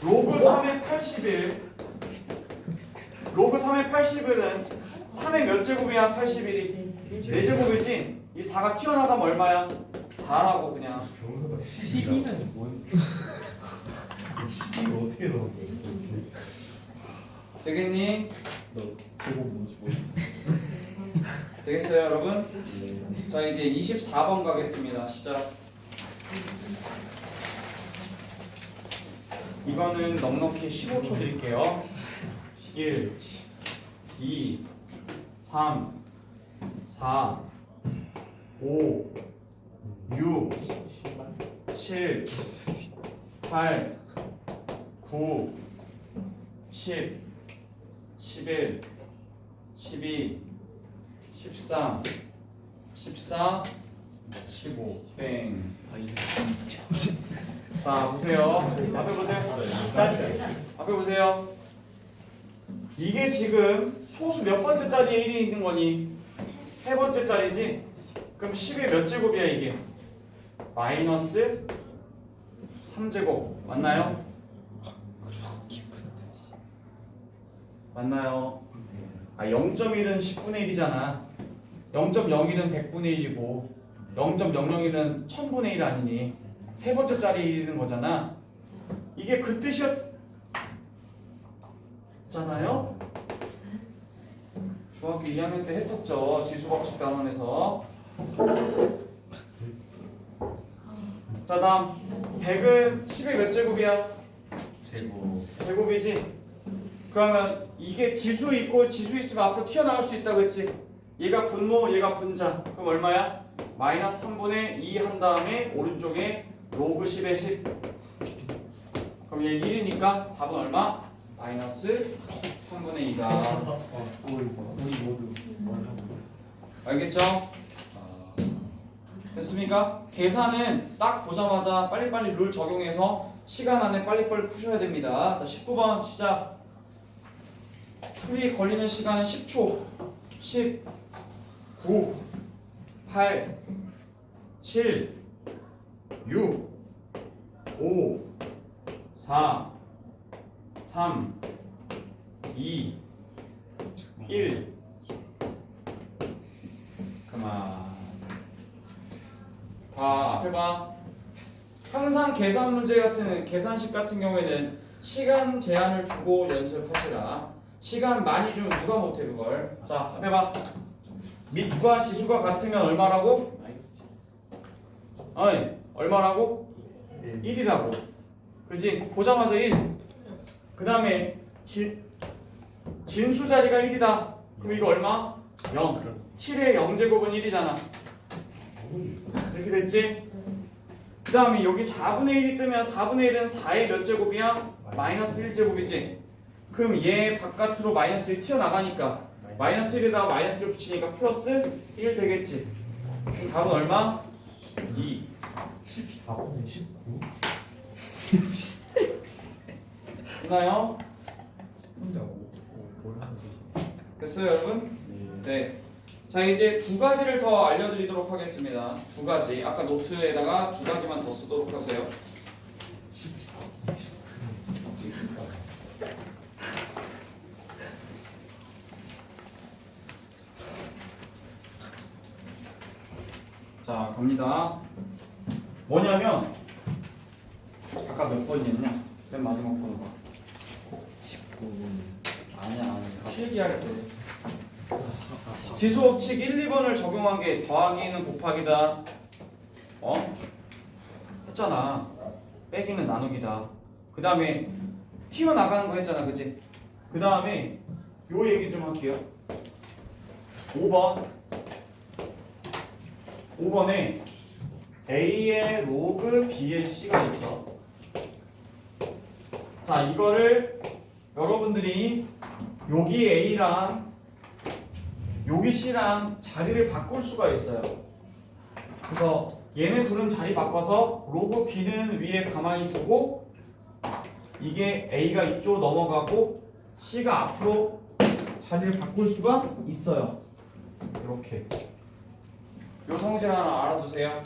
Speaker 1: 로그 3의 81 로그 3의 81은 3의 몇 제곱이야? 81이 4제곱이지? 이 4가 튀어나가면 얼마야? 4라고 그냥.
Speaker 2: 병서가 12는 뭔 12를 어떻게 넣은 거야?
Speaker 1: 되겠니?
Speaker 2: 너 제곱 뭐지?
Speaker 1: 되겠어요 여러분? 자 이제 24번 가겠습니다. 시작. 이거는 넉넉히 15초 드릴게요. 1 2 3 4 5 6 7 8 9 10 11 12 13 14 15 땡. 자 보세요. 앞에 보세요. 앞에 보세요. 이게 지금 소수 몇 번째 자리에 1이 있는 거니? 세 번째 자리지? 그럼 10의 몇 제곱이야 이게? 마이너스 3제곱 맞나요? 맞나요? 아 0.1은 10분의 1이잖아. 0.01은 100분의 1이고 0.001은 1000분의 1 아니니? 세 번째 자리에 있는 거잖아. 이게 그 뜻이었잖아요. 중학교 2학년 때 했었죠. 지수법칙 단원에서. 자 다음 100은 10의 몇 제곱이야?
Speaker 2: 제곱.
Speaker 1: 제곱이지. 그러면 이게 지수 있고 지수 있으면 앞으로 튀어나갈 수 있다고 했지. 얘가 분모 얘가 분자. 그럼 얼마야? 마이너스 3분의 2 한 다음에 오른쪽에 로그 10의 10. 그럼 얘 1이니까 답은 얼마? 마이너스 3분의 2다.
Speaker 2: 우리 모두
Speaker 1: 알겠죠? 됐습니까? 계산은 딱 보자마자 빨리빨리 룰 적용해서 시간 안에 빨리빨리 푸셔야 됩니다. 자 19번 시작. 풀이 걸리는 시간은 10초. 10 9 8 7 6 5 4 3 2 1 그만. 봐 앞에 봐. 항상 계산 문제 같은 계산식 같은 경우에는 시간 제한을 두고 연습하시라. 시간 많이 주면 누가 못해 그걸. 자 앞에 봐. 밑과 지수가 같으면 얼마라고? 아니 얼마라고? 1이라고. 그지? 보자마자 1. 그 다음에 진수 자리가 1이다. 그럼 이거 얼마? 0. 7의 0제곱은 1이잖아. 이렇게 됐지? 그 다음에 여기 4분의 1이 뜨면 4분의 1은 4의 몇 제곱이야? 마이너스 1제곱이지. 그럼 얘 바깥으로 마이너스 1 튀어나가니까 마이너스 1에다가 마이너스를 붙이니까 플러스 1 되겠지. 그럼 답은 얼마? 2.
Speaker 2: 14분의 19.
Speaker 1: 됐나요?
Speaker 2: 혼자 뭘 하는 거지?
Speaker 1: 됐어요 여러분? 네. 자 이제 두 가지를 더 알려드리도록 하겠습니다. 두 가지. 아까 노트에다가 두 가지만 더 쓰도록 하세요.
Speaker 2: 14분의 19.
Speaker 1: 자 갑니다. 뭐냐면 아까 몇 번이었냐? 맨 마지막 번호가
Speaker 2: 19분.
Speaker 1: 아니야 필기할 때 지수법칙 1, 2번을 적용한 게 더하기는 곱하기다. 어? 했잖아. 빼기는 나누기다. 그 다음에 튀어나가는 거 했잖아 그치? 그 다음에 요 얘기 좀 할게요. 5번에 A의 로그 B의 C가 있어. 자 이거를 여러분들이 여기 A랑 여기 C랑 자리를 바꿀 수가 있어요. 그래서 얘네 둘은 자리 바꿔서 로그 B는 위에 가만히 두고 이게 A가 이쪽으로 넘어가고 C가 앞으로 자리를 바꿀 수가 있어요. 이렇게 요 성질 하나 알아두세요.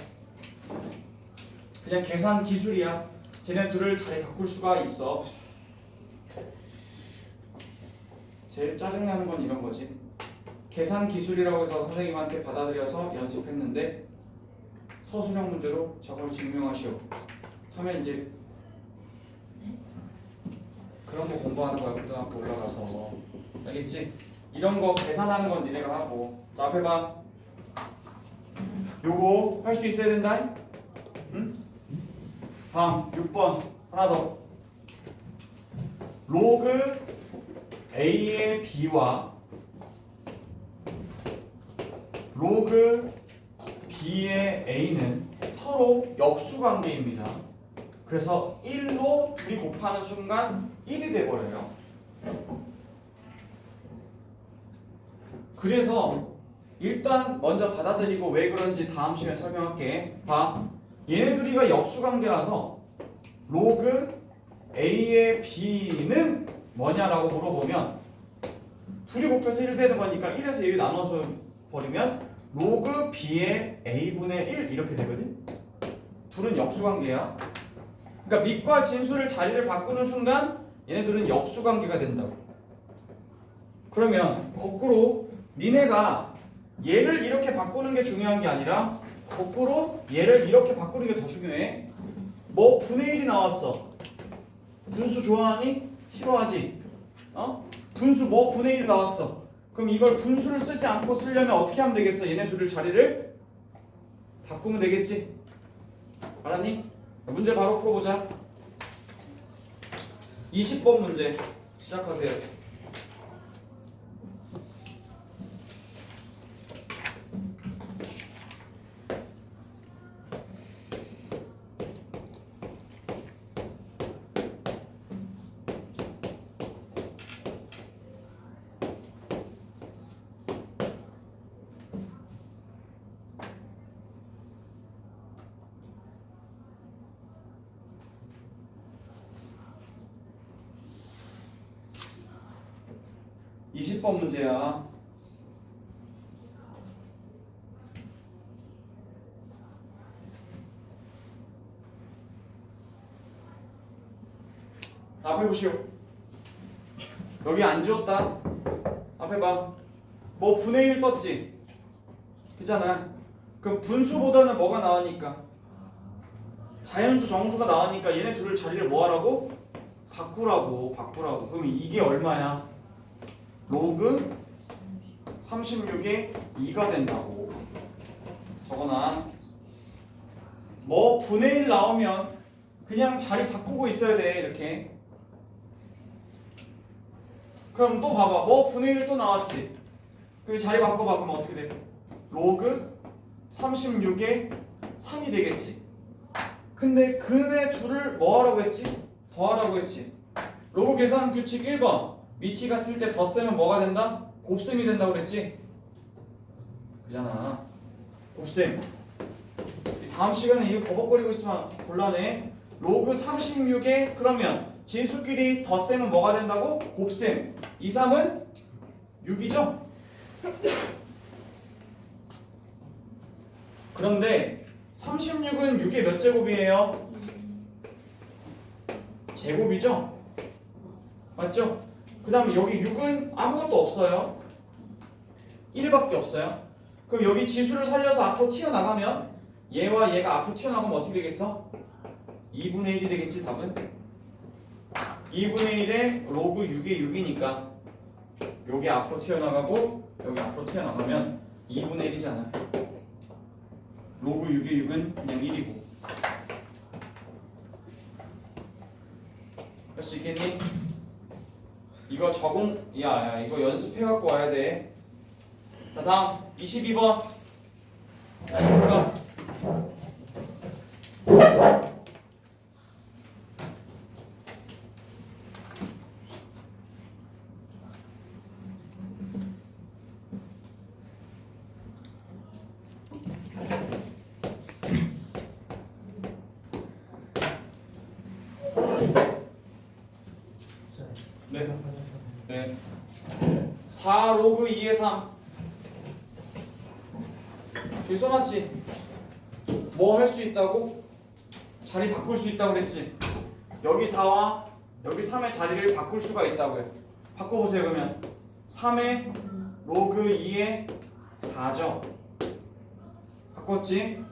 Speaker 1: 그냥 계산 기술이야. 쟤네 둘을 자리 바꿀 수가 있어. 제일 짜증나는 건 이런 거지. 계산 기술이라고 해서 선생님한테 받아들여서 연습했는데 서술형 문제로 저걸 증명하시오 하면 이제 그런 거 공부하는 거야. 고등학교 올라가서. 알겠지? 이런 거 계산하는 건 니네가 하고. 자, 앞에 봐. 요거 할 수 있어야 된다. 응? 다음 6번 하나 더. 로그 A의 B와 로그 B의 A는 서로 역수관계입니다. 그래서 1로 둘이 곱하는 순간 1이 돼버려요. 그래서 일단 먼저 받아들이고 왜 그런지 다음 시간에 설명할게. 봐. 얘네들이가 역수관계라서 로그 A의 B는 뭐냐라고 물어보면 둘이 곱해서 1 되는 거니까 1에서 1이 나눠서 버리면 로그 B의 A분의 1 이렇게 되거든. 둘은 역수관계야. 그러니까 밑과 진수를 자리를 바꾸는 순간 얘네들은 역수관계가 된다고. 그러면 거꾸로 니네가 얘를 이렇게 바꾸는 게 중요한 게 아니라 거꾸로 얘를 이렇게 바꾸는 게 더 중요해. 뭐 분의 1이 나왔어. 분수 좋아하니? 싫어하지? 분수 뭐 분의 1이 나왔어. 그럼 이걸 분수를 쓰지 않고 쓰려면 어떻게 하면 되겠어? 얘네 둘을 자리를 바꾸면 되겠지? 알았니? 문제 바로 풀어보자. 20번 문제 시작하세요. (20번) 문제야. 앞에 보시오. 여기 안 지웠다. 앞에 봐. 뭐 분의 1 떴지? 그잖아. 그럼 분수보다는 뭐가 나으니까? 자연수 정수가 나으니까 얘네 둘을 자리를 뭐 하라고? 바꾸라고. 그럼 이게 얼마야? 로그 36에 2가 된다고. 적어놔. 뭐 분의 1 나오면 그냥 자리 바꾸고 있어야 돼. 이렇게. 그럼 또 봐봐. 뭐 분의 1 또 나왔지. 그리고 자리 바꿔봐. 그럼 어떻게 돼? 로그 36에 3이 되겠지. 근데 근의 둘을 뭐 하라고 했지? 더하라고 했지. 로그 계산 규칙 1번. 위치 같을 때 덧셈은 뭐가 된다? 곱셈이 된다고 그랬지? 그잖아. 곱셈. 다음 시간에 이거 버벅거리고 있으면 곤란해. 로그 36에 그러면 진수끼리 덧셈은 뭐가 된다고? 곱셈. 2, 3은 6이죠? 그런데 36은 6의 몇 제곱이에요? 제곱이죠? 맞죠? 그 다음에 여기 6은 아무것도 없어요. 1밖에 없어요. 그럼 여기 지수를 살려서 앞으로 튀어나가면 얘와 얘가 앞으로 튀어나가면 어떻게 되겠어? 2분의 1이 되겠지 답은? 2분의 1에 로그 6의 6이니까 여기 앞으로 튀어나가고 여기 앞으로 튀어나가면 2분의 1이잖아. 로그 6의 6은 그냥 1이고. 할 수 있겠니? 이거 적응, 야 이거 연습해갖고 와야 돼. 자, 다음 22번. 네. 4 로그 2의 3. 저기 써놨지? 뭐 할 수 있다고? 자리 바꿀 수 있다고 그랬지? 여기 4와 여기 3의 자리를 바꿀 수가 있다고요. 바꿔보세요. 그러면 3의 로그 2의 4죠. 바꿨지?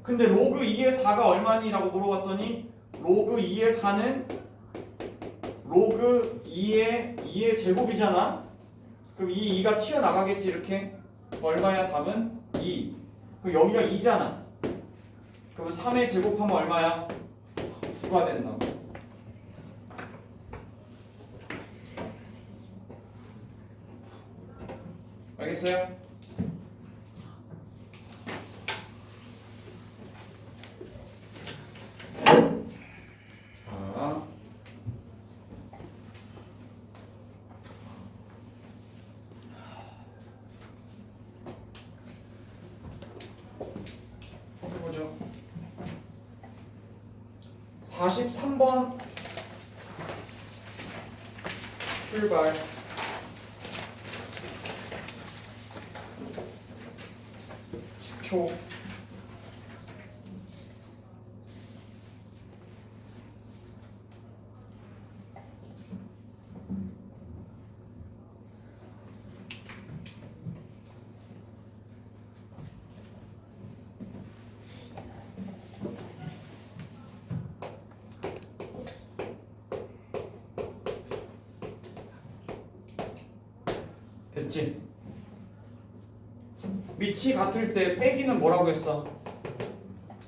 Speaker 1: 근데 로그 2의 4가 얼마니? 라고 물어봤더니 로그 2의 4는 로그 2의 제곱이잖아. 그럼 이 2가 튀어나가겠지 이렇게. 얼마야? 답은 2. 그럼 여기가 2잖아. 그러면 3의 제곱하면 얼마야? 9가 된다고. 알겠어요? 자, 해보죠. 43번 출발. 초. 됐지? 밑이 같을 때 빼기는 뭐라고 했어?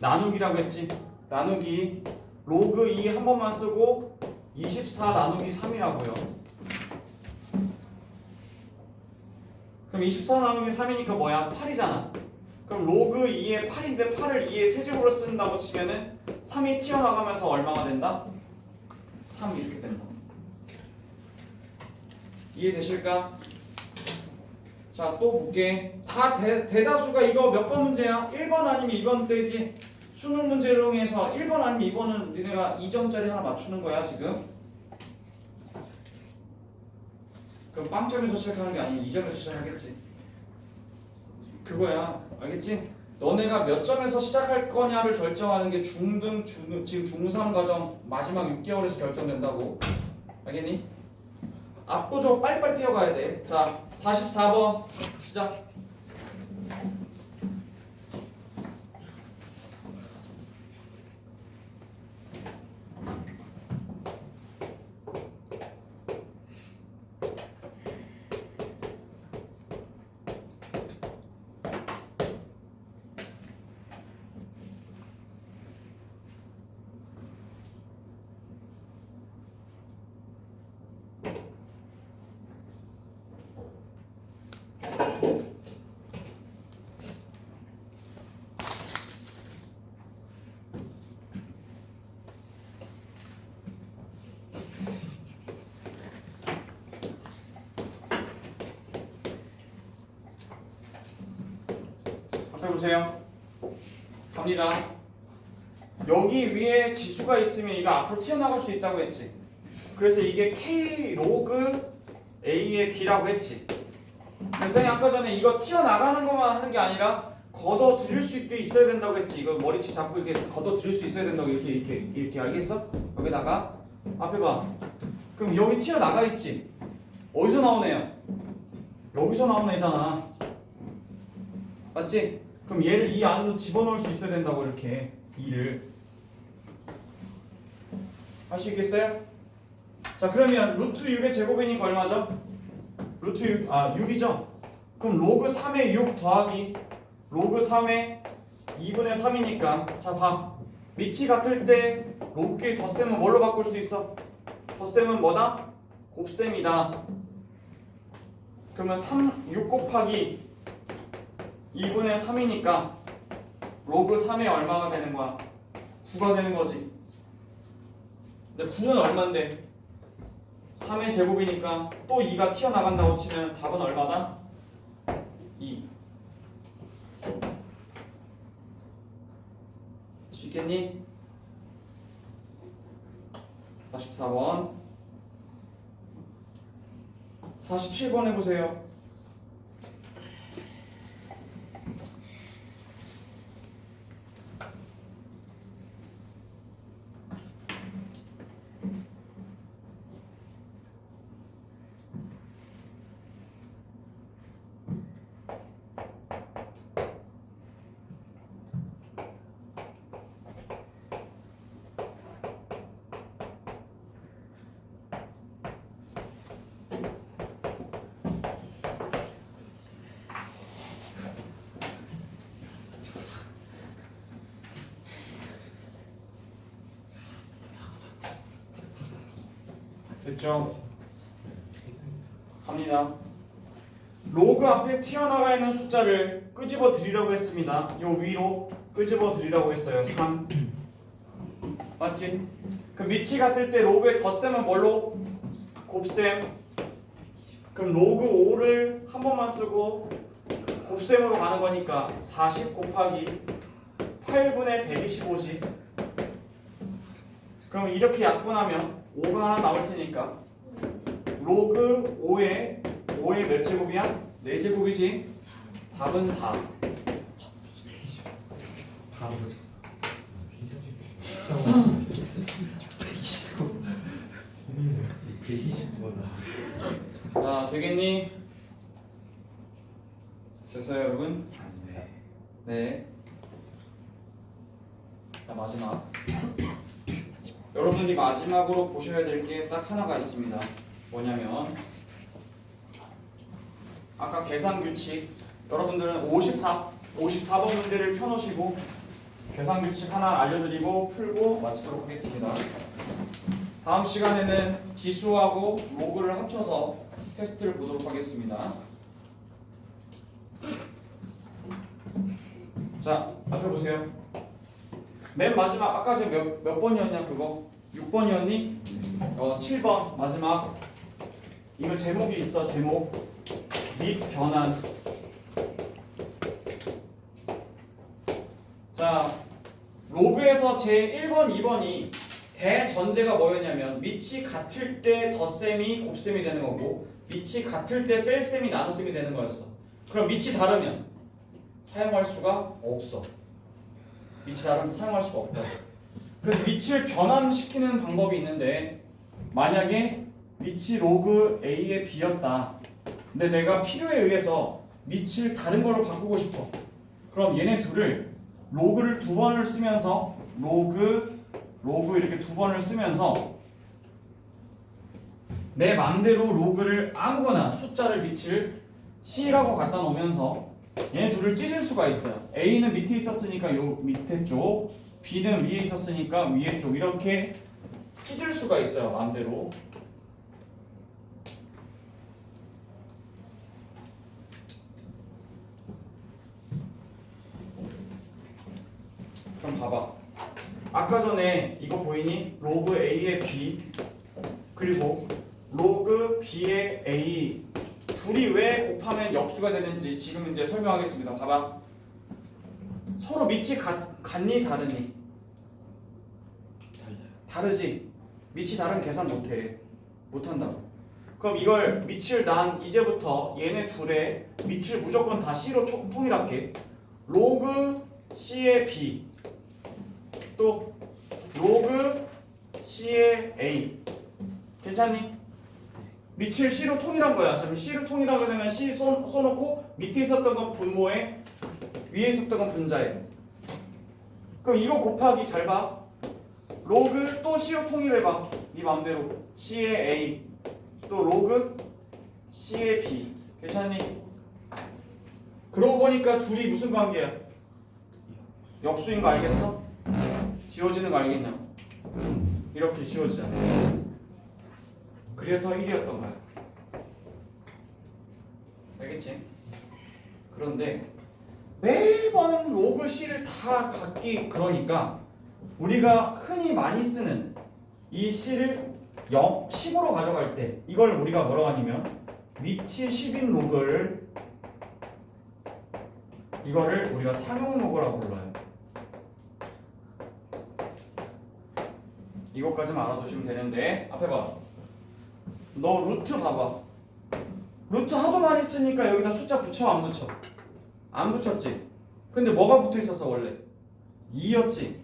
Speaker 1: 나누기라고 했지. 나누기 로그 2 한 번만 쓰고 24 나누기 3이라고요. 그럼 24 나누기 3이니까 뭐야? 8이잖아. 그럼 로그 2의 8인데 8을 2의 세제곱으로 쓴다고 치면은 3이 튀어나가면서 얼마가 된다? 3 이렇게 된다. 이해되실까? 자, 또 볼게. 다 대다수가 이거 몇 번 문제야? 1번 아니면 2번 되지? 수능 문제를 이용해서 1번 아니면 2번은 니네가 2점짜리 하나 맞추는 거야 지금. 그럼 빵점에서 시작하는 게 아니야. 2점에서 시작하겠지. 그거야. 알겠지? 너네가 몇 점에서 시작할 거냐를 결정하는 게 지금 중3 과정 마지막 6개월에서 결정된다고. 알겠니? 압도적으로 빨리빨리 뛰어가야 돼. 자, 44번 시작. 앞에 보세요. 갑니다. 여기 위에 지수가 있으면 이거 앞으로 튀어나갈 수 있다고 했지. 그래서 이게 K 로그 A의 B라고 했지. 그래서 아까 전에 이거 튀어나가는 것만 하는 게 아니라 걷어 들일 수 있게 있어야 된다고 했지. 이거 머리채 잡고 이렇게 걷어 들일 수 있어야 된다고 이렇게 알겠어? 여기다가 앞에 봐. 그럼 여기 튀어나가 있지. 어디서 나온 애야? 여기서 나온 애잖아. 맞지? 그럼 얘를 이 안으로 집어넣을 수 있어야 된다고 이렇게 2를 할 수 있겠어요? 자, 그러면 루트 6의 제곱이니까 얼마죠? 루트 6, 6이죠? 그럼 로그 3의 6 더하기 로그 3의 2분의 3이니까 자, 봐. 밑이 같을 때 로그끼리 덧셈은 뭘로 바꿀 수 있어? 덧셈은 뭐다? 곱셈이다. 그러면 6 곱하기 2분의 3이니까 로그 3에 얼마가 되는 거야? 9가 되는 거지. 근데 9는 얼만데? 3의 제곱이니까 또 2가 튀어나간다고 치면 답은 얼마다? 2. 할 수 있겠니? 44번 47번 해보세요. 됐죠? 갑니다. 로그 앞에 튀어나가 있는 숫자를 끄집어 드리려고 했습니다. 요 위로 끄집어 드리려고 했어요. 3. 맞지? 그 위치 같을 때 로그의 덧셈은 뭘로? 곱셈. 그럼 로그 5를 한 번만 쓰고 곱셈으로 가는 거니까 40 곱하기 8분의 125지. 그럼 이렇게 약분하면 5가 하나 나올 테니까 로그 5의 몇 제곱이야? 4제곱이지? 답은 4.
Speaker 2: 바로 120번.
Speaker 1: 자, 되겠니? 됐어요, 여러분? 네. 자, 마지막. 여러분들이 마지막으로 보셔야 될 게 딱 하나가 있습니다. 뭐냐면 아까 계산 규칙 여러분들은 54번 문제를 펴놓으시고 계산 규칙 하나 알려드리고 풀고 마치도록 하겠습니다. 다음 시간에는 지수하고 로그를 합쳐서 테스트를 보도록 하겠습니다. 자, 앞에 보세요. 맨 마지막 아까 저 몇 번이었냐 그거? 6번이었니? 7번 마지막. 이거 제목이 있어. 제목 및 변환. 자, 로그에서 제 1번, 2번이 대전제가 뭐였냐면 밑이 같을 때 덧셈이 곱셈이 되는 거고 밑이 같을 때 뺄셈이 나눗셈이 되는 거였어. 그럼 밑이 다르면 사용할 수가 없어. 밑이 다르면 사용할 수가 없다. 그래서 위치를 변환시키는 방법이 있는데 만약에 위치 로그 A의 B였다. 근데 내가 필요에 의해서 위치를 다른 걸로 바꾸고 싶어. 그럼 얘네 둘을 로그를 2번을 쓰면서 로그 이렇게 2번을 쓰면서 내 맘대로 로그를 아무거나 숫자를 밑을 C라고 갖다 놓으면서 얘네 둘을 찢을 수가 있어요. A는 밑에 있었으니까 요 밑에 쪽, B는 위에 있었으니까 위에 쪽 이렇게 찢을 수가 있어요. 맘대로. 그럼 봐봐. 아까 전에 이거 보이니? 로그 A의 B 그리고 로그 B의 A 둘이 왜 곱하면 역수가 되는지 지금 이제 설명하겠습니다. 봐봐. 서로 밑이 같니 다르니? 다르지. 밑이 다르면 계산 못해. 못한다고. 그럼 이걸 밑을 난 이제부터 얘네 둘의 밑을 무조건 다 C로 통일할게. 로그 C의 B 또 로그 C의 A 괜찮니? 밑을 C로 통일한 거야. 그럼 C로 통일하게 되면 C 써놓고 밑에 있었던 건 분모에 위에 있었던 건 분자에. 그럼 이거 곱하기 잘 봐. 로그 또 C로 통일해봐. 네 맘대로. C의 A 또 로그 C의 B 괜찮니? 그러고 보니까 둘이 무슨 관계야? 역수인 거 알겠어? 지워지는 거 알겠냐? 이렇게 지워지잖아. 그래서 1이었던 거야. 알겠지? 그런데 매번 로그 C를 다 갖기 그러니까 우리가 흔히 많이 쓰는 이 C를 10으로 가져갈 때 이걸 우리가 뭐라고 하냐면 위치 10인 로그를 이거를 우리가 상용 로그라고 불러요. 이것까지만 알아두시면 되는데 앞에 봐. 너 루트 봐봐. 루트 하도 많이 쓰니까 여기다 숫자 붙여 안 붙여? 안 붙였지? 근데 뭐가 붙어 있었어 원래? 2였지?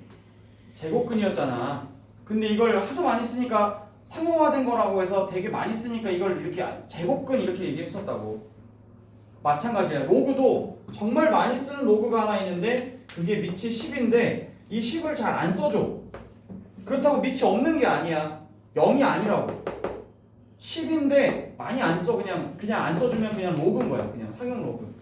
Speaker 1: 제곱근이었잖아. 근데 이걸 하도 많이 쓰니까 상용화된 거라고 해서 되게 많이 쓰니까 이걸 이렇게 제곱근 이렇게 얘기했었다고. 마찬가지야. 로그도 정말 많이 쓰는 로그가 하나 있는데 그게 밑이 10인데 이 10을 잘 안 써줘. 그렇다고 밑이 없는 게 아니야. 0이 아니라고. 10인데 많이 안 써. 그냥 안 써주면 그냥 로그인 거야. 그냥 상용 로그.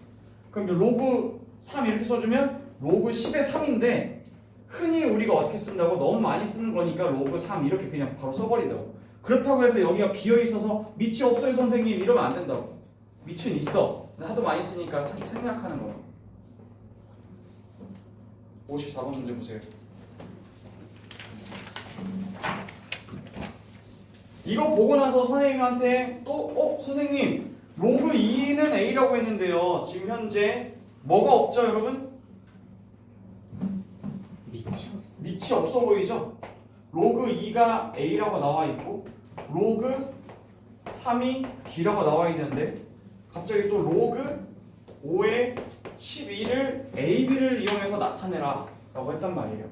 Speaker 1: 그럼 로그 3 이렇게 써주면 로그 10의 3인데 흔히 우리가 어떻게 쓴다고? 너무 많이 쓰는 거니까 로그 3 이렇게 그냥 바로 써버린다고. 그렇다고 해서 여기가 비어있어서 밑이 없어요 선생님 이러면 안 된다고. 밑은 있어. 하도 많이 쓰니까 생략하는 거야. 54번 문제 보세요. 이거 보고 나서 선생님한테 또 선생님 로그 2는 A라고 했는데요. 지금 현재 뭐가 없죠 여러분? 밑이 없어 보이죠? 로그 2가 A라고 나와 있고 로그 3이 B라고 나와 있는데 갑자기 또 로그 5의 12를 AB를 이용해서 나타내라 라고 했단 말이에요.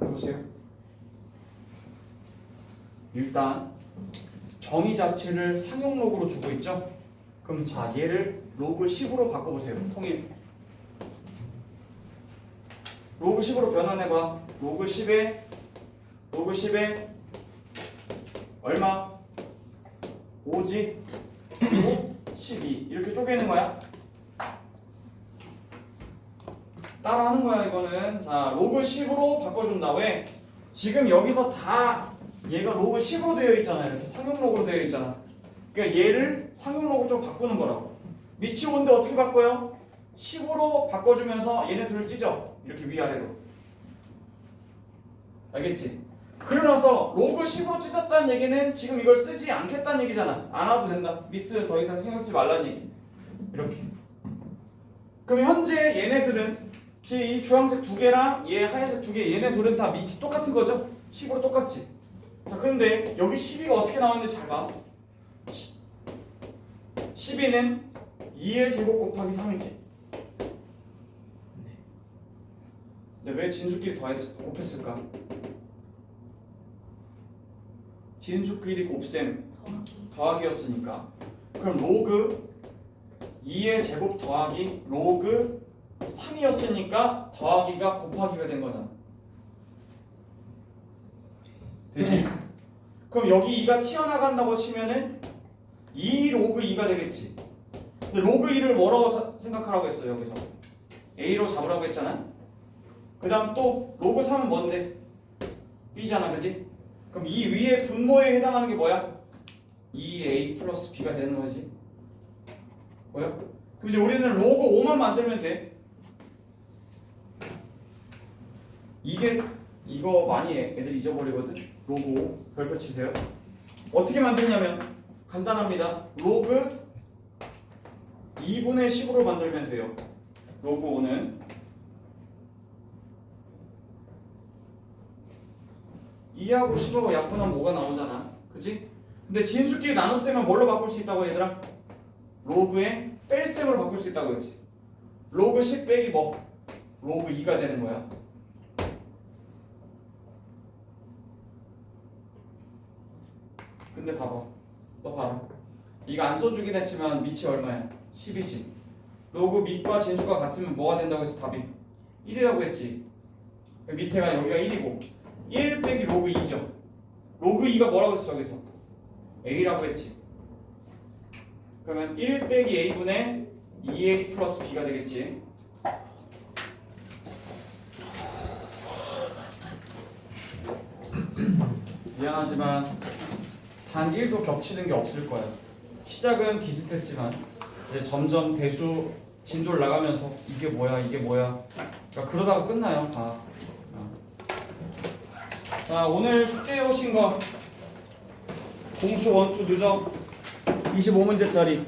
Speaker 1: 보세요. 일단 정의 자체를 상용 로그로 주고 있죠. 그럼 자 얘를 로그 10으로 바꿔보세요. 통일. 로그 10으로 변환해봐. 로그 10에 얼마? 5지? 그리고 12 이렇게 쪼개는 거야. 따라 하는 거야 이거는. 자 로그 10으로 바꿔준다. 왜? 지금 여기서 다 얘가 로그 10으로 되어 있잖아요. 이렇게 상용 로그로 되어 있잖아. 그러니까 얘를 상용 로그 좀 바꾸는 거라고. 밑이 5인데 어떻게 바꿔요? 10으로 바꿔주면서 얘네 둘을 찢어. 이렇게 위아래로. 알겠지? 그러나서 로그 10으로 찢었다는 얘기는 지금 이걸 쓰지 않겠다는 얘기잖아. 안 와도 된다. 밑을 더 이상 신경 쓰지 말라는 얘기. 이렇게. 그럼 현재 얘네들은 이 주황색 두 개랑 얘 하얀색 두 개, 얘네 둘은 다 밑이 똑같은 거죠? 10으로 똑같지? 자, 근데 여기 12가 어떻게 나왔는지 잘 봐. 12는 2의 제곱 곱하기 3이지. 근데 왜 진수끼리 곱했을까? 진수끼리 곱셈 더하기였으니까. 그럼 로그 2의 제곱 더하기 로그 3이었으니까 더하기가 곱하기가 된 거잖아. 되지? 그럼 여기 2가 튀어나간다고 치면은 2 로그 2가 되겠지. 근데 로그 2를 뭐라고 생각하라고 했어요 여기서? A로 잡으라고 했잖아. 그 다음 또 로그 3은 뭔데? B잖아, 그지? 그럼 이 위에 분모에 해당하는 게 뭐야? 2A 플러스 B가 되는 거지. 뭐야? 그럼 이제 우리는 로그 5만 만들면 돼. 이거 많이 애들 잊어버리거든. 로그 5 별표 치세요. 어떻게 만드냐면 간단합니다. 로그 2분의 10으로 만들면 돼요. 로그 5는 2하고 10하고 약분하면 5가 나오잖아. 그치? 근데 진수끼리 나눠서 쓰면 뭘로 바꿀 수 있다고 얘들아? 로그의 뺄셈으로 바꿀 수 있다고 했지. 로그 10 빼기 뭐? 로그 2가 되는 거야. 근데 봐봐. 너 봐라. 이거 안 써주긴 했지만 밑이 얼마야? 10이지. 로그 밑과 진수가 같으면 뭐가 된다고 했어 답이? 1이라고 했지. 밑에가 여기가 1이고 1 빼기 로그 2죠. 로그 2가 뭐라고 했어 저기서? A라고 했지. 그러면 1 빼기 A분의 2A 플러스 B가 되겠지. 미안하지만 단 1도 겹치는 게 없을 거야. 시작은 비슷했지만 이제 점점 대수 진도를 나가면서 이게 뭐야 이게 뭐야 그러니까 그러다가 끝나요. 자 오늘 숙제해 오신 거 공수 원투 누적 25문제짜리